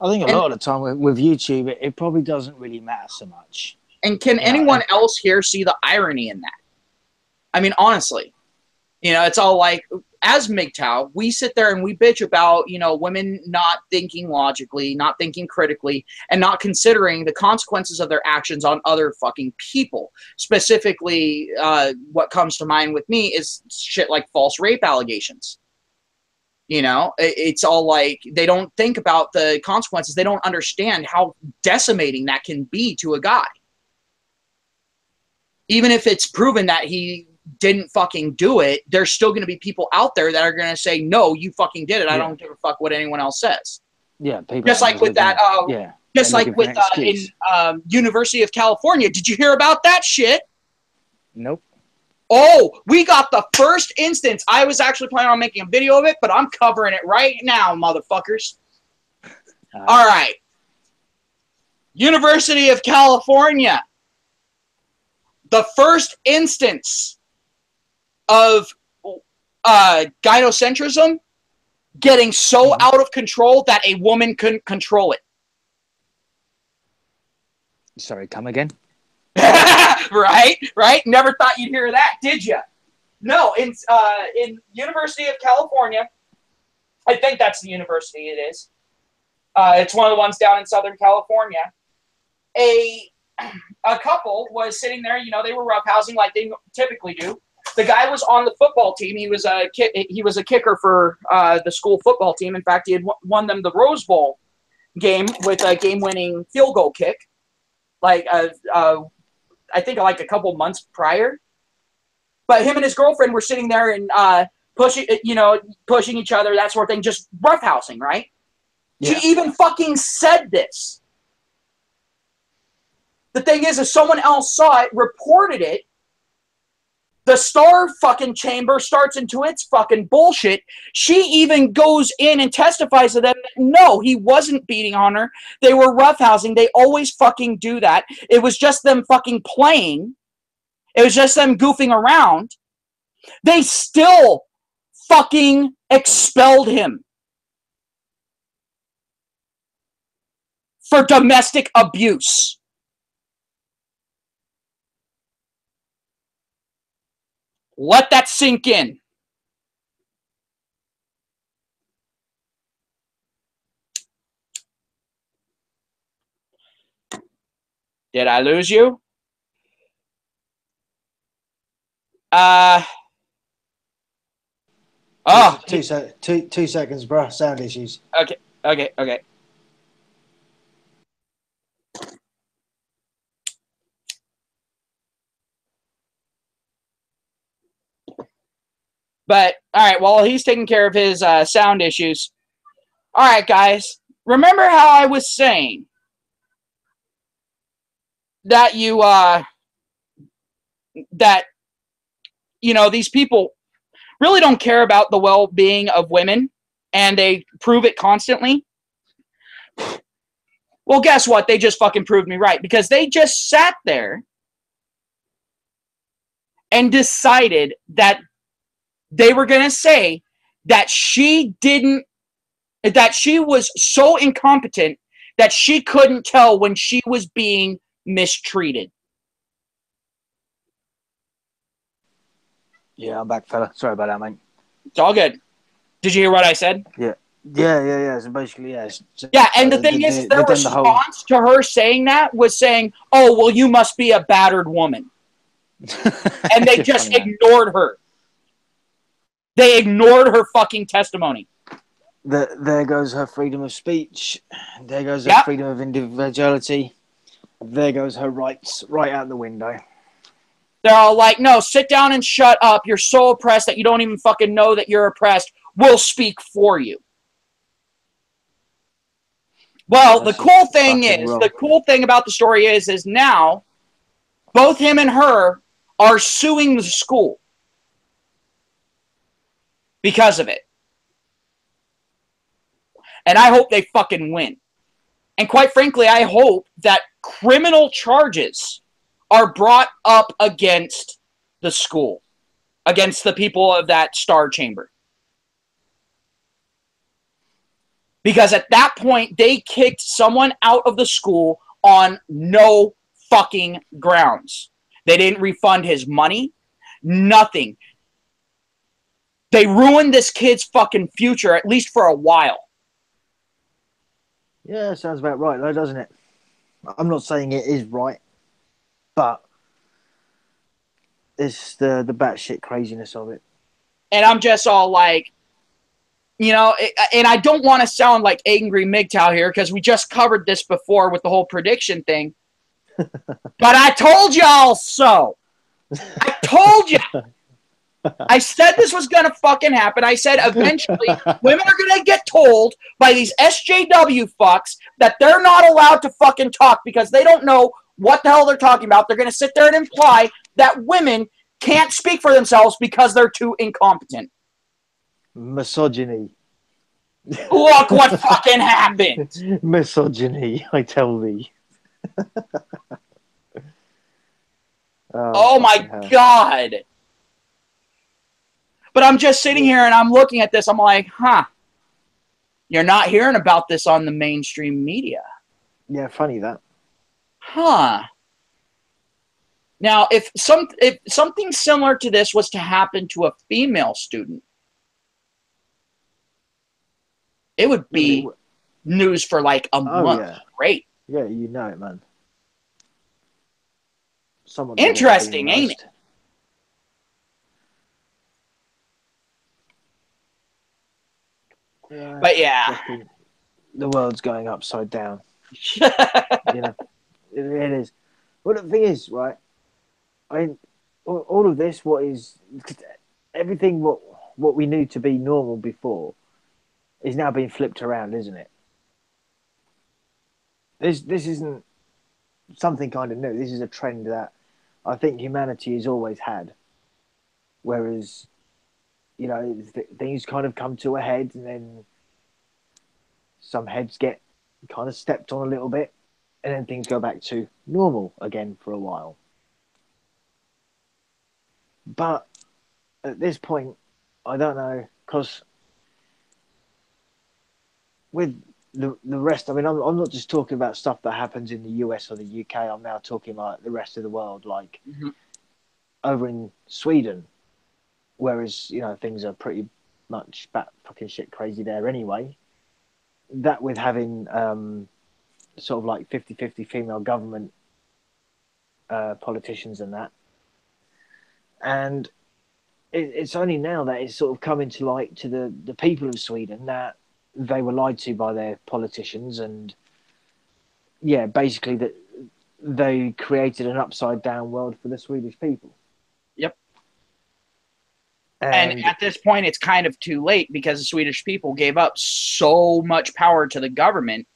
I think a lot of the time with YouTube, it probably doesn't really matter so much. And can anyone else here see the irony in that? I mean, honestly, You know, it's all like, as Mgtow, we sit there and we bitch about, you know, women not thinking logically, not thinking critically, and not considering the consequences of their actions on other fucking people. Specifically, what comes to mind with me is shit like false rape allegations. You know, it's all like they don't think about the consequences. They don't understand how decimating that can be to a guy. Even if it's proven that he didn't fucking do it, there's still going to be people out there that are going to say, no, you fucking did it. I don't give a fuck what anyone else says. Yeah, people just like with that, just like with in University of California. Did you hear about that shit? Nope. Oh, we got the first instance. I was actually planning on making a video of it, but I'm covering it right now, motherfuckers. All right. University of California. The first instance of gynocentrism getting so out of control that a woman couldn't control it. Sorry, come again? Right? Never thought you'd hear that, did you? No, in University of California, I think that's the university it is. It's one of the ones down in Southern California. A couple was sitting there, you know, they were roughhousing like they typically do. The guy was on the football team. He was a kicker for the school football team. In fact, he had won them the Rose Bowl game with a game-winning field goal kick. Like I think like a couple months prior. But him and his girlfriend were sitting there and pushing each other, that sort of thing, just roughhousing, right? Yeah. She even fucking said this. The thing is, if someone else saw it, reported it, the Star fucking Chamber starts into its fucking bullshit. She even goes in and testifies to them that no, he wasn't beating on her. They were roughhousing. They always fucking do that. It was just them fucking playing. It was just them goofing around. They still fucking expelled him for domestic abuse. Let that sink in. Did I lose you? Oh. 2 seconds, bro. Sound issues. Okay. But, all right, while he's taking care of his sound issues. All right, guys. Remember how I was saying that these people really don't care about the well-being of women, and they prove it constantly? Well, guess what? They just fucking proved me right, because they just sat there and decided that they were going to say that she was so incompetent that she couldn't tell when she was being mistreated. Yeah, I'm back, fella. Sorry about that, mate. It's all good. Did you hear what I said? Yeah. So basically, yeah. Yeah, and the thing is, their response to her saying that was saying, oh, well, you must be a battered woman. And they just ignored her. They ignored her fucking testimony. There goes her freedom of speech. There goes her freedom of individuality. There goes her rights right out the window. They're all like, no, sit down and shut up. You're so oppressed that you don't even fucking know that you're oppressed. We'll speak for you. Well, the cool thing about the story is now both him and her are suing the school because of it. And I hope they fucking win. And quite frankly, I hope that criminal charges are brought up against the school, against the people of that Star Chamber. Because at that point, they kicked someone out of the school on no fucking grounds. They didn't refund his money. Nothing. They ruined this kid's fucking future, at least for a while. Yeah, sounds about right, though, doesn't it? I'm not saying it is right, but it's the batshit craziness of it. And I'm just all like, you know, and I don't want to sound like angry Mgtow here because we just covered this before with the whole prediction thing. But I told y'all so. I told you. I said this was going to fucking happen. I said eventually women are going to get told by these SJW fucks that they're not allowed to fucking talk because they don't know what the hell they're talking about. They're going to sit there and imply that women can't speak for themselves because they're too incompetent. Misogyny. Look what fucking happened. Misogyny, I tell thee. Oh my God. But I'm just sitting here and I'm looking at this. I'm like, huh. You're not hearing about this on the mainstream media. Yeah, funny that. Huh. Now, if something similar to this was to happen to a female student, it would be news for like a month. Yeah. Great. Yeah, you know it, man. Interesting, ain't it? Yeah, but yeah, the world's going upside down. You know, it is. Well, the thing is, right? I mean, all of this, everything what we knew to be normal before, is now being flipped around, isn't it? This isn't something kind of new. This is a trend that I think humanity has always had. Whereas, you know, things kind of come to a head, and then some heads get kind of stepped on a little bit, and then things go back to normal again for a while. But at this point, I don't know, because with the rest, I mean, I'm not just talking about stuff that happens in the US or the UK. I'm now talking like the rest of the world, like over in Sweden, whereas, you know, things are pretty much bat fucking shit crazy there anyway. That with having sort of like 50-50 female government politicians and that. And it's only now that it's sort of coming to light to the people of Sweden that they were lied to by their politicians, and yeah, basically that they created an upside down world for the Swedish people. Yep. And at this point, it's kind of too late because the Swedish people gave up so much power to the government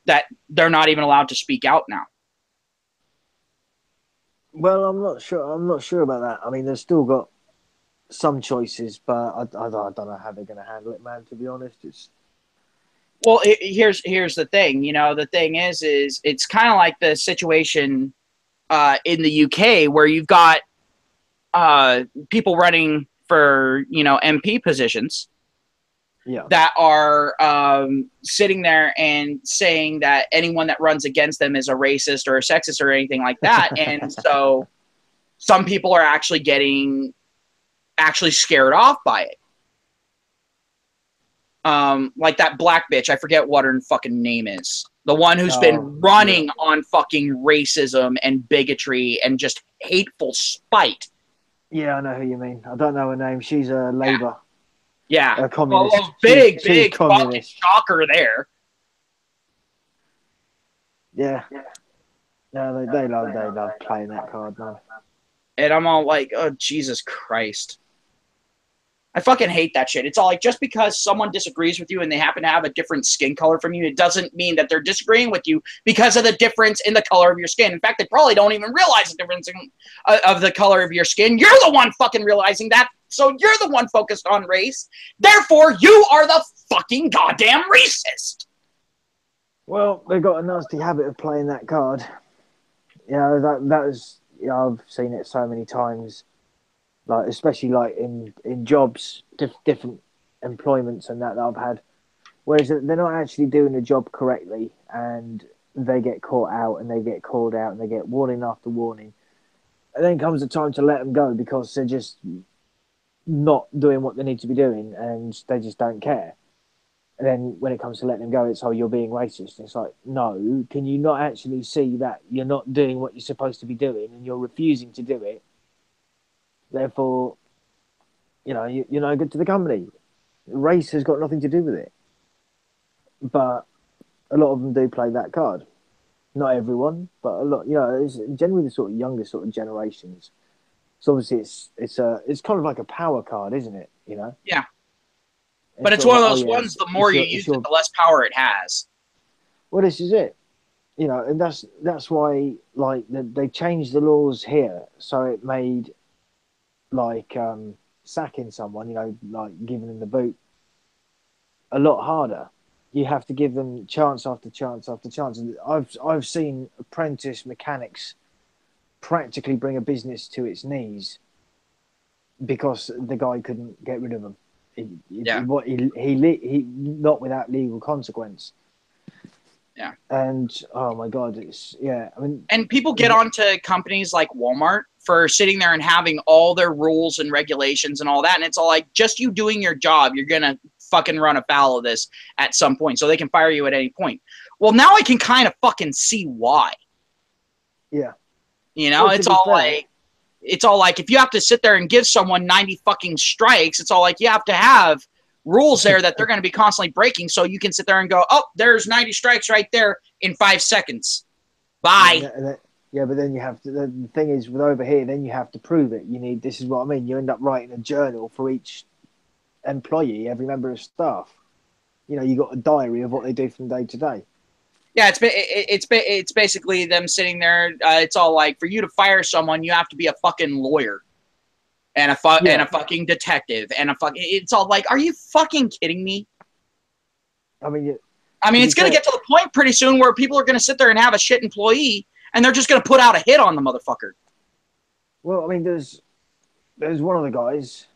that they're not even allowed to speak out now. Well, I'm not sure about that. I mean, they've still got some choices, but I don't know how they're going to handle it, man. To be honest, well, here's the thing. You know, the thing is it's kind of like the situation in the UK where you've got people running for, you know, MP positions. Yeah. That are sitting there and saying that anyone that runs against them is a racist or a sexist or anything like that. And so some people are actually getting scared off by it. Like that black bitch, I forget what her fucking name is. The one who's been running on fucking racism and bigotry and just hateful spite. Yeah, I know who you mean. I don't know her name. She's a Labour. Yeah. A communist. Oh, big she's fucking shocker there. Yeah. No, they love playing that card, man. And I'm all like, oh, Jesus Christ. I fucking hate that shit. It's all like, just because someone disagrees with you and they happen to have a different skin color from you, it doesn't mean that they're disagreeing with you because of the difference in the color of your skin. In fact, they probably don't even realize the difference of the color of your skin. You're the one fucking realizing that, so you're the one focused on race. Therefore, you are the fucking goddamn racist. Well, they've got a nasty habit of playing that card. You know, that was, you know, I've seen it so many times. Like, especially like in jobs, different employments and that I've had, whereas they're not actually doing the job correctly, and they get caught out and they get called out and they get warning after warning, and then comes the time to let them go because not doing what they need to be doing, and they just don't care. And then when it comes to letting them go, it's, oh, you're being racist. It's like, no, can you not actually see that you're not doing what you're supposed to be doing and you're refusing to do it? Therefore, you're no good to the company. Race has got nothing to do with it. But a lot of them do play that card. Not everyone, but a lot. It's generally the sort of younger sort of generations. So obviously, it's kind of like a power card, isn't it? Yeah. But It's it's sort of one of like, oh those yeah, ones, the more you use it, the less power it has. Well, this is it. And that's why like they changed the laws here, so it made like sacking someone, like giving them the boot, a lot harder. You have to give them chance after chance after chance. And I've seen apprentice mechanics practically bring a business to its knees because the guy couldn't get rid of them. Yeah. He not without legal consequence. Yeah. And oh my god, I mean, and people get onto companies like Walmart for sitting there and having all their rules and regulations and all that, and it's all like, just you doing your job, you're gonna fucking run afoul of this at some point, so they can fire you at any point. Well, now I can kind of fucking see why. Yeah. Well, it's all like if you have to sit there and give someone 90 fucking strikes, it's all like you have to have rules there that they're going to be constantly breaking, so you can sit there and go, oh, there's 90 strikes right there in 5 seconds. Bye. Yeah, but then you have to. The thing is, with over here, then you have to prove it. This is what I mean. You end up writing a journal for each employee, every member of staff. You got a diary of what they do from day to day. Yeah, it's basically them sitting there. It's all like, for you to fire someone, you have to be a fucking lawyer and a fucking detective and It's all like, are you fucking kidding me? I mean, it's going to get to the point pretty soon where people are going to sit there and have a shit employee, and they're just going to put out a hit on the motherfucker. Well, I mean, there's one of the guys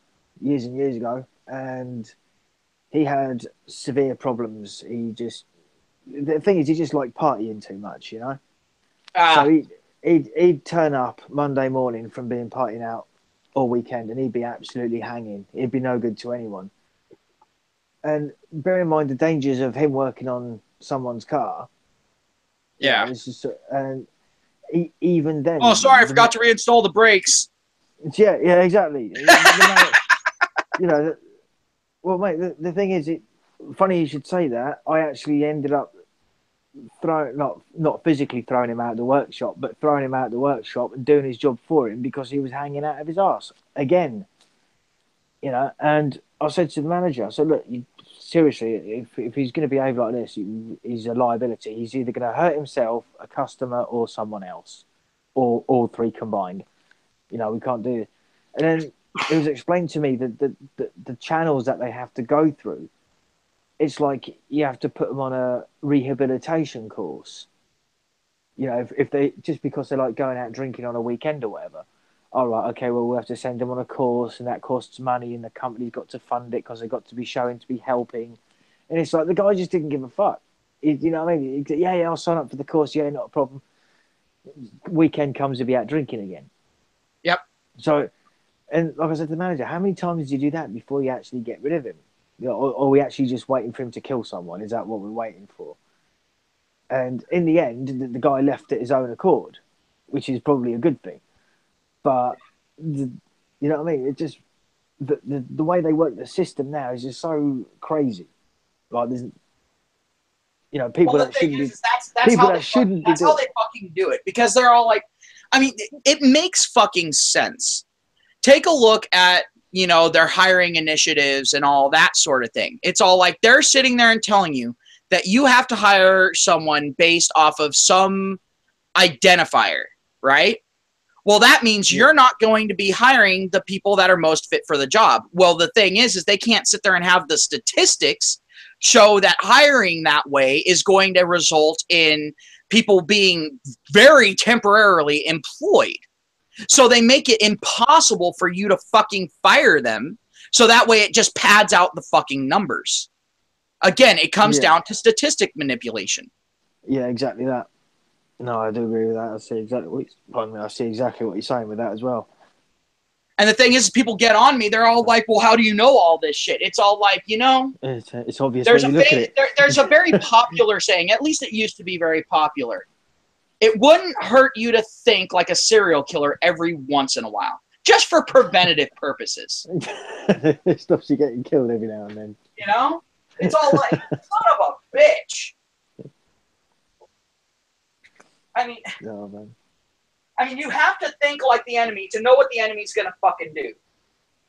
years and years ago, and he had severe problems. The thing is, he just liked partying too much, So he'd turn up Monday morning from being partying out all weekend, and he'd be absolutely hanging. He'd be no good to anyone. And bear in mind the dangers of him working on someone's car. Yeah. It's just, and even then. Oh, sorry, I forgot to reinstall the brakes. Yeah, exactly. Well, mate, the thing is, funny you should say that. I actually ended up not physically throwing him out of the workshop, but throwing him out of the workshop and doing his job for him because he was hanging out of his arse again. And I said to the manager, I said, look, seriously, if he's going to behave like this, he's a liability. He's either going to hurt himself, a customer, or someone else, or all three combined. We can't do it. And then it was explained to me that the channels that they have to go through, it's like you have to put them on a rehabilitation course. If they, just because they like going out drinking on a weekend or whatever. All right, okay, well, we'll have to send them on a course, and that costs money, and the company's got to fund it because they've got to be showing to be helping. And it's like the guy just didn't give a fuck. You know what I mean? Yeah, I'll sign up for the course. Yeah, not a problem. Weekend comes, to be out drinking again. Yep. So, and like I said to the manager, how many times did you do that before you actually get rid of him? Or are we actually just waiting for him to kill someone? Is that what we're waiting for? And in the end, the guy left at his own accord, which is probably a good thing. But you know what I mean? It just the way they work the system now is just so crazy. Like there's, people that shouldn't be. That's how they fucking do it, because they're all like, I mean, it makes fucking sense. Take a look at their hiring initiatives and all that sort of thing. It's all like they're sitting there and telling you that you have to hire someone based off of some identifier, right? Well, that means you're not going to be hiring the people that are most fit for the job. Well, the thing is they can't sit there and have the statistics show that hiring that way is going to result in people being very temporarily employed. So they make it impossible for you to fucking fire them. So that way it just pads out the fucking numbers. Again, it comes down to statistic manipulation. Yeah, exactly that. No, I do agree with that. I see exactly what you're saying with that as well. And the thing is, people get on me. They're all like, well, how do you know all this shit? It's all like, you know. It's obvious There's when you look at it. there's a very popular saying, at least it used to be very popular. It wouldn't hurt you to think like a serial killer every once in a while, just for preventative purposes. It stops you getting killed every now and then. You know? It's all like, son of a bitch. I mean, Oh, man. you have to think like the enemy to know what the enemy's gonna fucking do.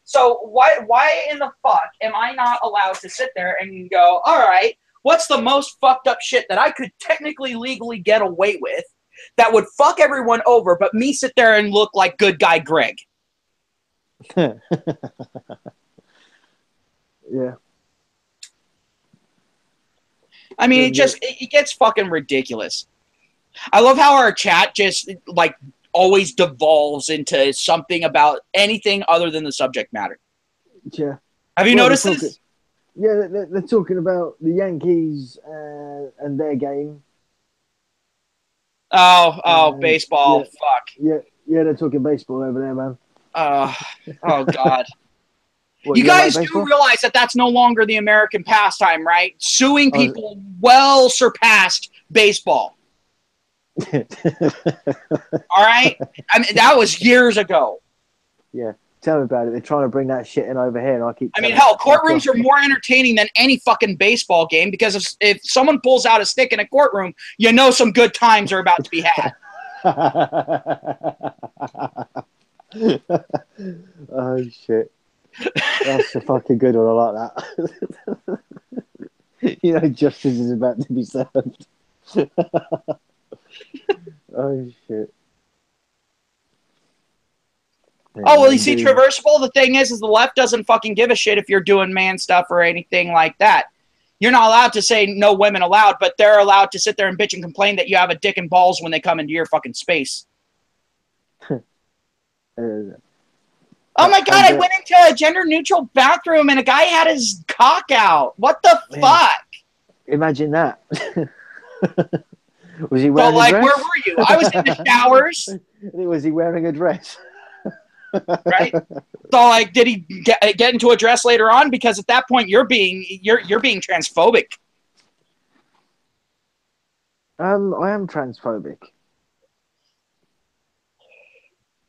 So why in the fuck am I not allowed to sit there and go, all right, what's the most fucked up shit that I could technically legally get away with that would fuck everyone over, but me sit there and look like good guy Greg? Yeah. I mean, it gets fucking ridiculous. I love how our chat just like always devolves into something about anything other than the subject matter. Yeah. Have you noticed this? Yeah, they're talking about the Yankees and their game. Oh, baseball. Yeah, fuck. Yeah, they're talking baseball over there, man. Oh, God. What, you guys like do realize that that's no longer the American pastime, right? Suing people well surpassed baseball. All right? I mean, that was years ago. Yeah. Tell me about it. They're trying to bring that shit in over here, and I mean, hell, courtrooms are more entertaining than any fucking baseball game because if someone pulls out a stick in a courtroom, you know some good times are about to be had. Oh, shit. That's a fucking good one. I like that. You know, justice is about to be served. Oh, shit. Yeah, oh, well, you see, traversable, the thing is the left doesn't fucking give a shit if you're doing man stuff or anything like that. You're not allowed to say no women allowed, but they're allowed to sit there and bitch and complain that you have a dick and balls when they come into your fucking space. Oh my God, I went into a gender-neutral bathroom and a guy had his cock out. What the fuck? Imagine that. Was he wearing a dress? Where were you? I was in the showers. Was he wearing a dress? Right? So, did he get into a dress later on? Because at that point, you're being transphobic. I am transphobic.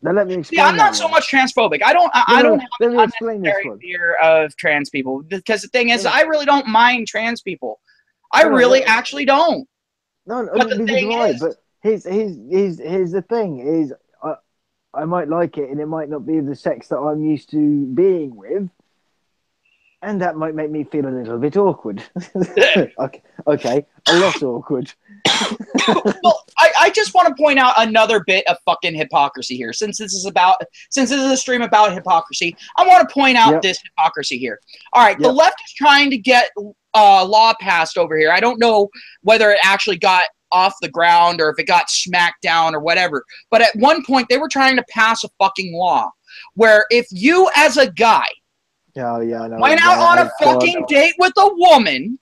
Now let me explain. Yeah, I'm not so much transphobic. I don't have an unnecessary fear of trans people because the thing is, I really don't mind trans people. I really actually don't. No, but the thing is, but here's the thing is, I might like it, and it might not be the sex that I'm used to being with, and that might make me feel a little bit awkward. okay, a lot awkward. Well, I just want to point out another bit of fucking hypocrisy here. Since this is a stream about hypocrisy, I want to point out this hypocrisy here. All right, the left is trying to get law passed over here. I don't know whether it actually got off the ground or if it got smacked down or whatever. But at one point, they were trying to pass a fucking law where if you as a guy went out on a fucking date with a woman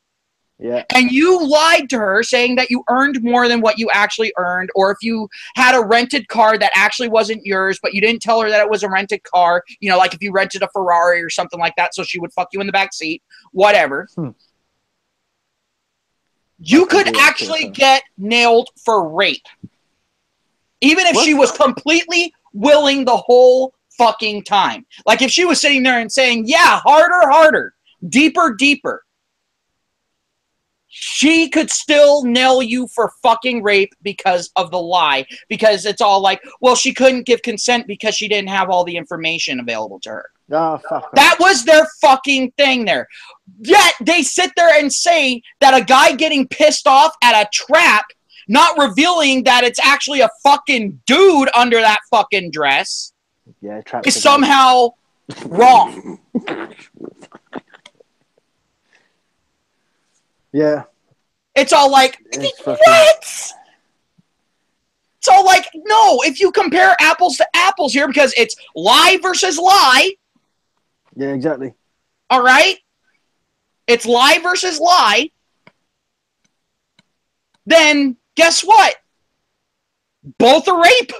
and you lied to her saying that you earned more than what you actually earned, or if you had a rented car that actually wasn't yours, but you didn't tell her that it was a rented car, you know, like if you rented a Ferrari or something like that so she would fuck you in the back seat, whatever. You could actually get nailed for rape. Even if she was completely willing the whole fucking time. Like if she was sitting there and saying, yeah, harder, harder, deeper, deeper. She could still nail you for fucking rape because of the lie. Because it's all like, well, she couldn't give consent because she didn't have all the information available to her. Oh, fuck. That was their fucking thing there. Yet they sit there and say that a guy getting pissed off at a trap, not revealing that it's actually a fucking dude under that fucking dress, is somehow wrong. Yeah. It's all like, what? It's all like, no, if you compare apples to apples here, because it's lie versus lie. Yeah, exactly. All right? It's lie versus lie. Then guess what? Both are rape.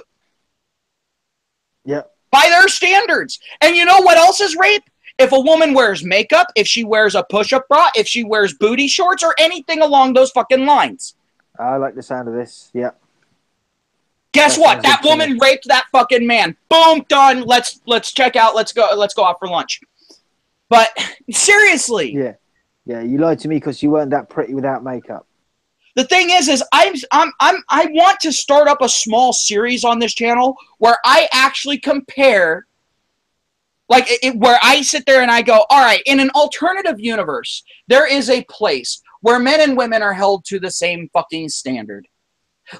Yeah. by their standards. And you know what else is rape? If a woman wears makeup, if she wears a push-up bra, if she wears booty shorts, or anything along those fucking lines. I like the sound of this. Yeah. Guess what? That woman raped that fucking man. Boom, done. Let's check out. Let's go out for lunch. But seriously. Yeah. Yeah, you lied to me because you weren't that pretty without makeup. The thing is I want to start up a small series on this channel where I actually compare, like, where I sit there and I go, all right, in an alternative universe, there is a place where men and women are held to the same fucking standard.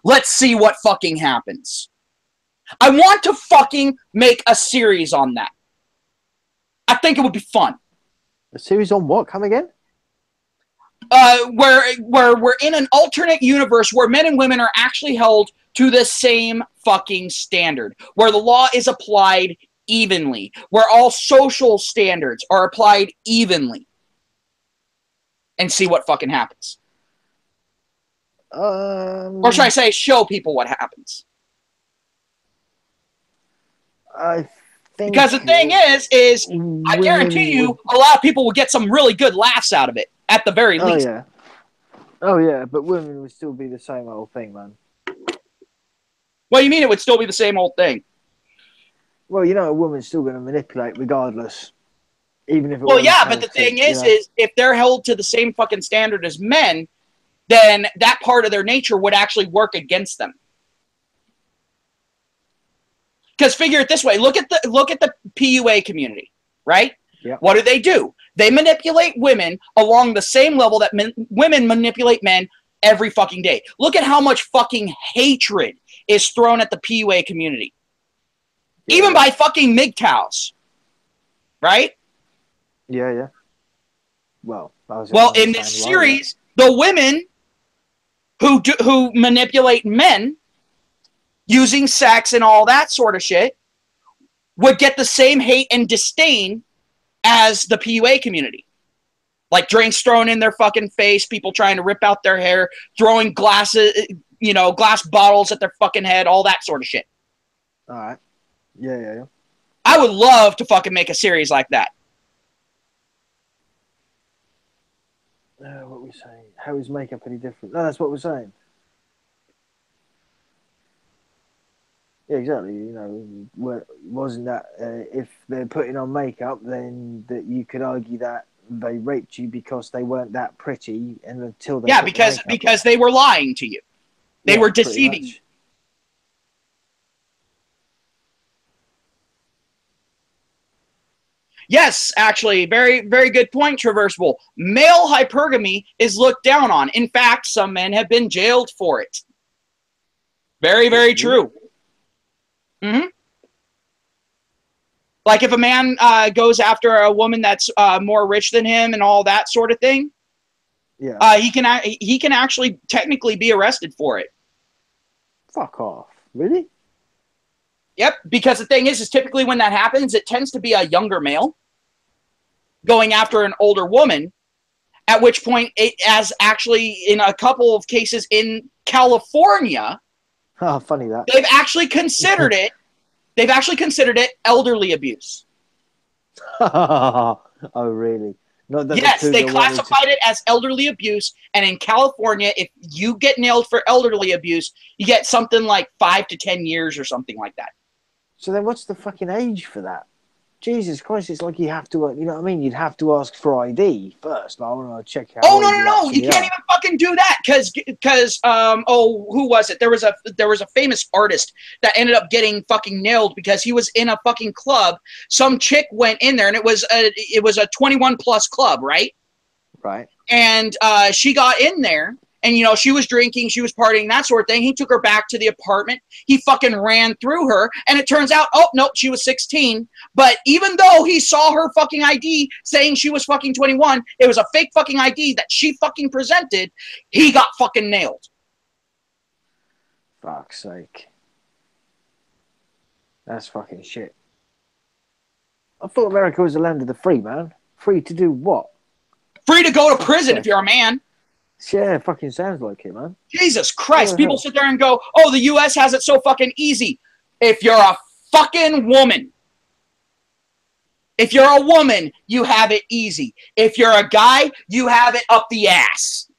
Let's see what fucking happens. I want to fucking make a series on that. I think it would be fun. A series on what? Come again? Where we're in an alternate universe where men and women are actually held to the same fucking standard, where the law is applied evenly, where all social standards are applied evenly, and see what fucking happens. Or should I say, show people what happens? I think because the thing is I guarantee you, a lot of people will get some really good laughs out of it, at the very least. Yeah. Oh, yeah, but women would still be the same old thing, man. What do you mean it would still be the same old thing? Well, you know, a woman's still going to manipulate regardless. Even if it well, yeah, but the thing is if they're held to the same fucking standard as men, then that part of their nature would actually work against them. Because figure it this way, look at the PUA community, right? Yeah. What do? They manipulate women along the same level that women manipulate men every fucking day. Look at how much fucking hatred is thrown at the PUA community. Yeah. Even by fucking Mgtows. Right? Yeah, yeah. Well, in this series, the women who manipulate men using sex and all that sort of shit would get the same hate and disdain as the PUA community. Like drinks thrown in their fucking face, people trying to rip out their hair, throwing glasses, glass bottles at their fucking head, all that sort of shit. All right. Yeah. I would love to fucking make a series like that. What we're saying? How is makeup any different? No, that's what we're saying. Yeah, exactly. Wasn't that if they're putting on makeup, then that you could argue that they raped you because they weren't that pretty, and until they because they were lying to you, they were deceiving you. Yes, actually, very, very good point, Traversable. Male hypergamy is looked down on. In fact, some men have been jailed for it. Very, very true. Mm-hmm. Like if a man goes after a woman that's more rich than him and all that sort of thing, yeah, he can actually technically be arrested for it. Fuck off. Really? Yep, because the thing is typically when that happens, it tends to be a younger male going after an older woman, at which point it has actually, in a couple of cases in California, oh, funny that. They've actually considered it elderly abuse. Oh, really? Yes, they classified it as elderly abuse, and in California, if you get nailed for elderly abuse, you get something like 5 to 10 years or something like that. So then what's the fucking age for that? Jesus Christ, it's like you have to, you know what I mean? You'd have to ask for ID first. I want to check out. Oh, no. You can't even fucking do that because who was it? There was a famous artist that ended up getting fucking nailed because he was in a fucking club. Some chick went in there and it was a 21 plus club, right? Right. And she got in there. And, she was drinking, she was partying, that sort of thing. He took her back to the apartment. He fucking ran through her. And it turns out, oh, no, she was 16. But even though he saw her fucking ID saying she was fucking 21, it was a fake fucking ID that she fucking presented. He got fucking nailed. Fuck's sake. That's fucking shit. I thought America was the land of the free, man. Free to do what? Free to go to prison if you're a man. Yeah, it fucking sounds like it, man. Jesus Christ. People sit there and go, oh, the U.S. has it so fucking easy. If you're a fucking woman, If you're a woman, you have it easy. If you're a guy, you have it up the ass.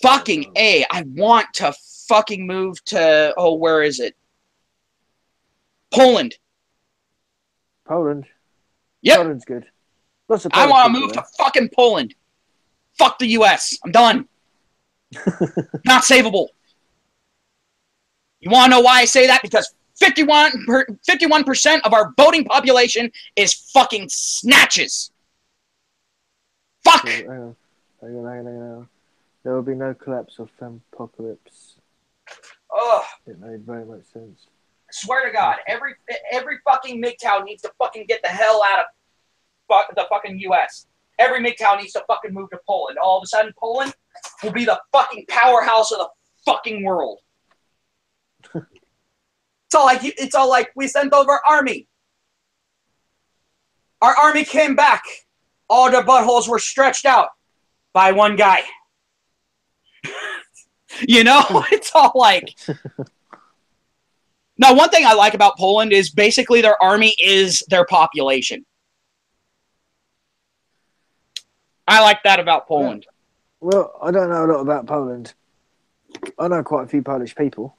Fucking A. I want to fucking move to, oh, where is it? Poland. Poland? Yep. Poland's good. I want to move to fucking Poland. Fuck the US. I'm done. Not savable. You want to know why I say that? Because 51% of our voting population is fucking snatches. Fuck! Hang on. There will be no collapse of Apocalypse. Ugh. It made very much sense. I swear to God, every fucking Mgtow needs to fucking get the hell out of the fucking US. Every Mgtow needs to fucking move to Poland. All of a sudden, Poland will be the fucking powerhouse of the fucking world. It's all like we sent over our army. Our army came back. All their buttholes were stretched out by one guy. You know, it's all like. Now, one thing I like about Poland is basically their army is their population. I like that about Poland. Well, I don't know a lot about Poland. I know quite a few Polish people.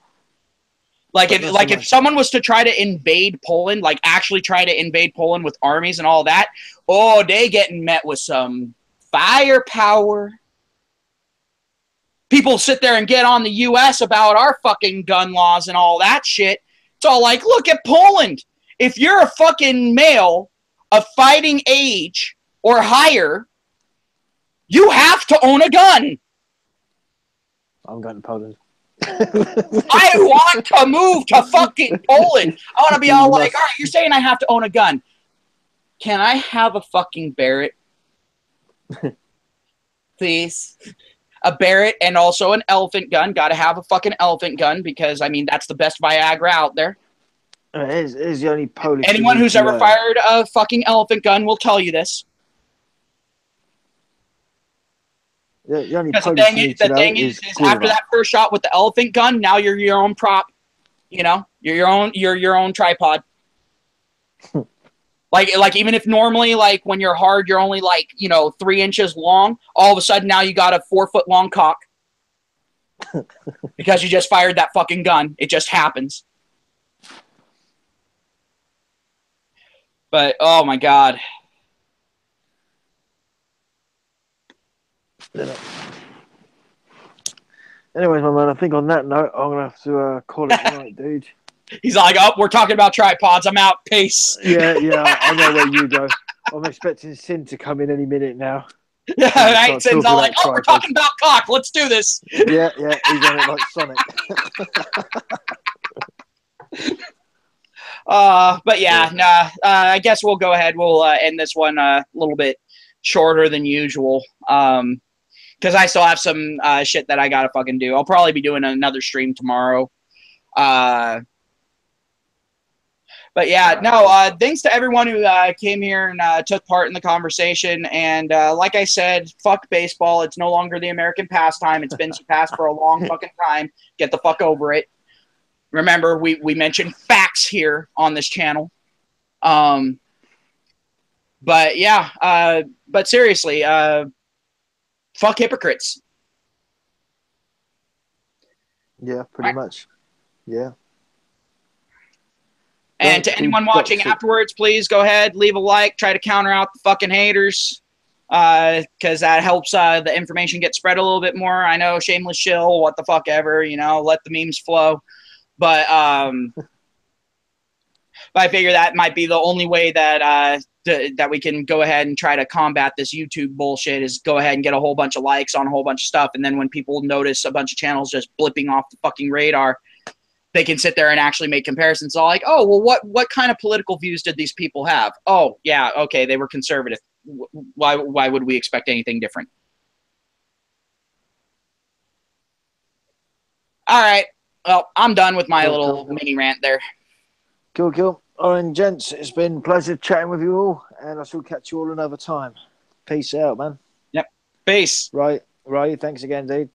Like if someone was to try to invade Poland, like actually try to invade Poland with armies and all that, oh, they getting met with some firepower. People sit there and get on the U.S. about our fucking gun laws and all that shit. It's all like, look at Poland. If you're a fucking male of fighting age or higher, you have to own a gun. I'm going to Poland. I want to move to fucking Poland. I want to be all like, all right, you're saying I have to own a gun. Can I have a fucking Barrett? Please. A Barrett and also an elephant gun. Got to have a fucking elephant gun because, I mean, that's the best Viagra out there. It is the only Polish. Anyone who's ever fired a fucking elephant gun will tell you this. The only because Polish the thing is after that first shot with the elephant gun, now you're your own prop. You know, you're your own tripod. Like even if normally like when you're hard you're only like 3 inches long, all of a sudden now you got a 4 foot long cock because you just fired that fucking gun. It just happens. But oh my God. Anyways, my man, I think on that note, I'm gonna have to call it night, dude. He's like, oh, we're talking about tripods. I'm out. Peace. Yeah, I know where you go. I'm expecting Sin to come in any minute now. Yeah, right. Sin's all like, oh, we're talking about cock. Let's do this. Yeah, he's on it like Sonic. But yeah, nah. I guess we'll go ahead. We'll end this one a little bit shorter than usual. Because I still have some shit that I gotta fucking do. I'll probably be doing another stream tomorrow. But yeah, no, thanks to everyone who came here and took part in the conversation. And like I said, fuck baseball. It's no longer the American pastime. It's been surpassed for a long fucking time. Get the fuck over it. Remember, we mentioned facts here on this channel. But yeah, but seriously, fuck hypocrites. Yeah, pretty much. Yeah. And to anyone watching afterwards, please go ahead, leave a like, try to counter out the fucking haters, because that helps the information get spread a little bit more. I know, shameless shill, what the fuck ever, let the memes flow. But I figure that might be the only way that that we can go ahead and try to combat this YouTube bullshit is go ahead and get a whole bunch of likes on a whole bunch of stuff. And then when people notice a bunch of channels just blipping off the fucking radar, they can sit there and actually make comparisons. All like, oh, well, what kind of political views did these people have? Oh, yeah, okay, they were conservative. Why would we expect anything different? All right. Well, I'm done with my little mini rant there. Cool. All right, gents, it's been a pleasure chatting with you all, and I shall catch you all another time. Peace out, man. Yep. Peace. Right. Thanks again, dude.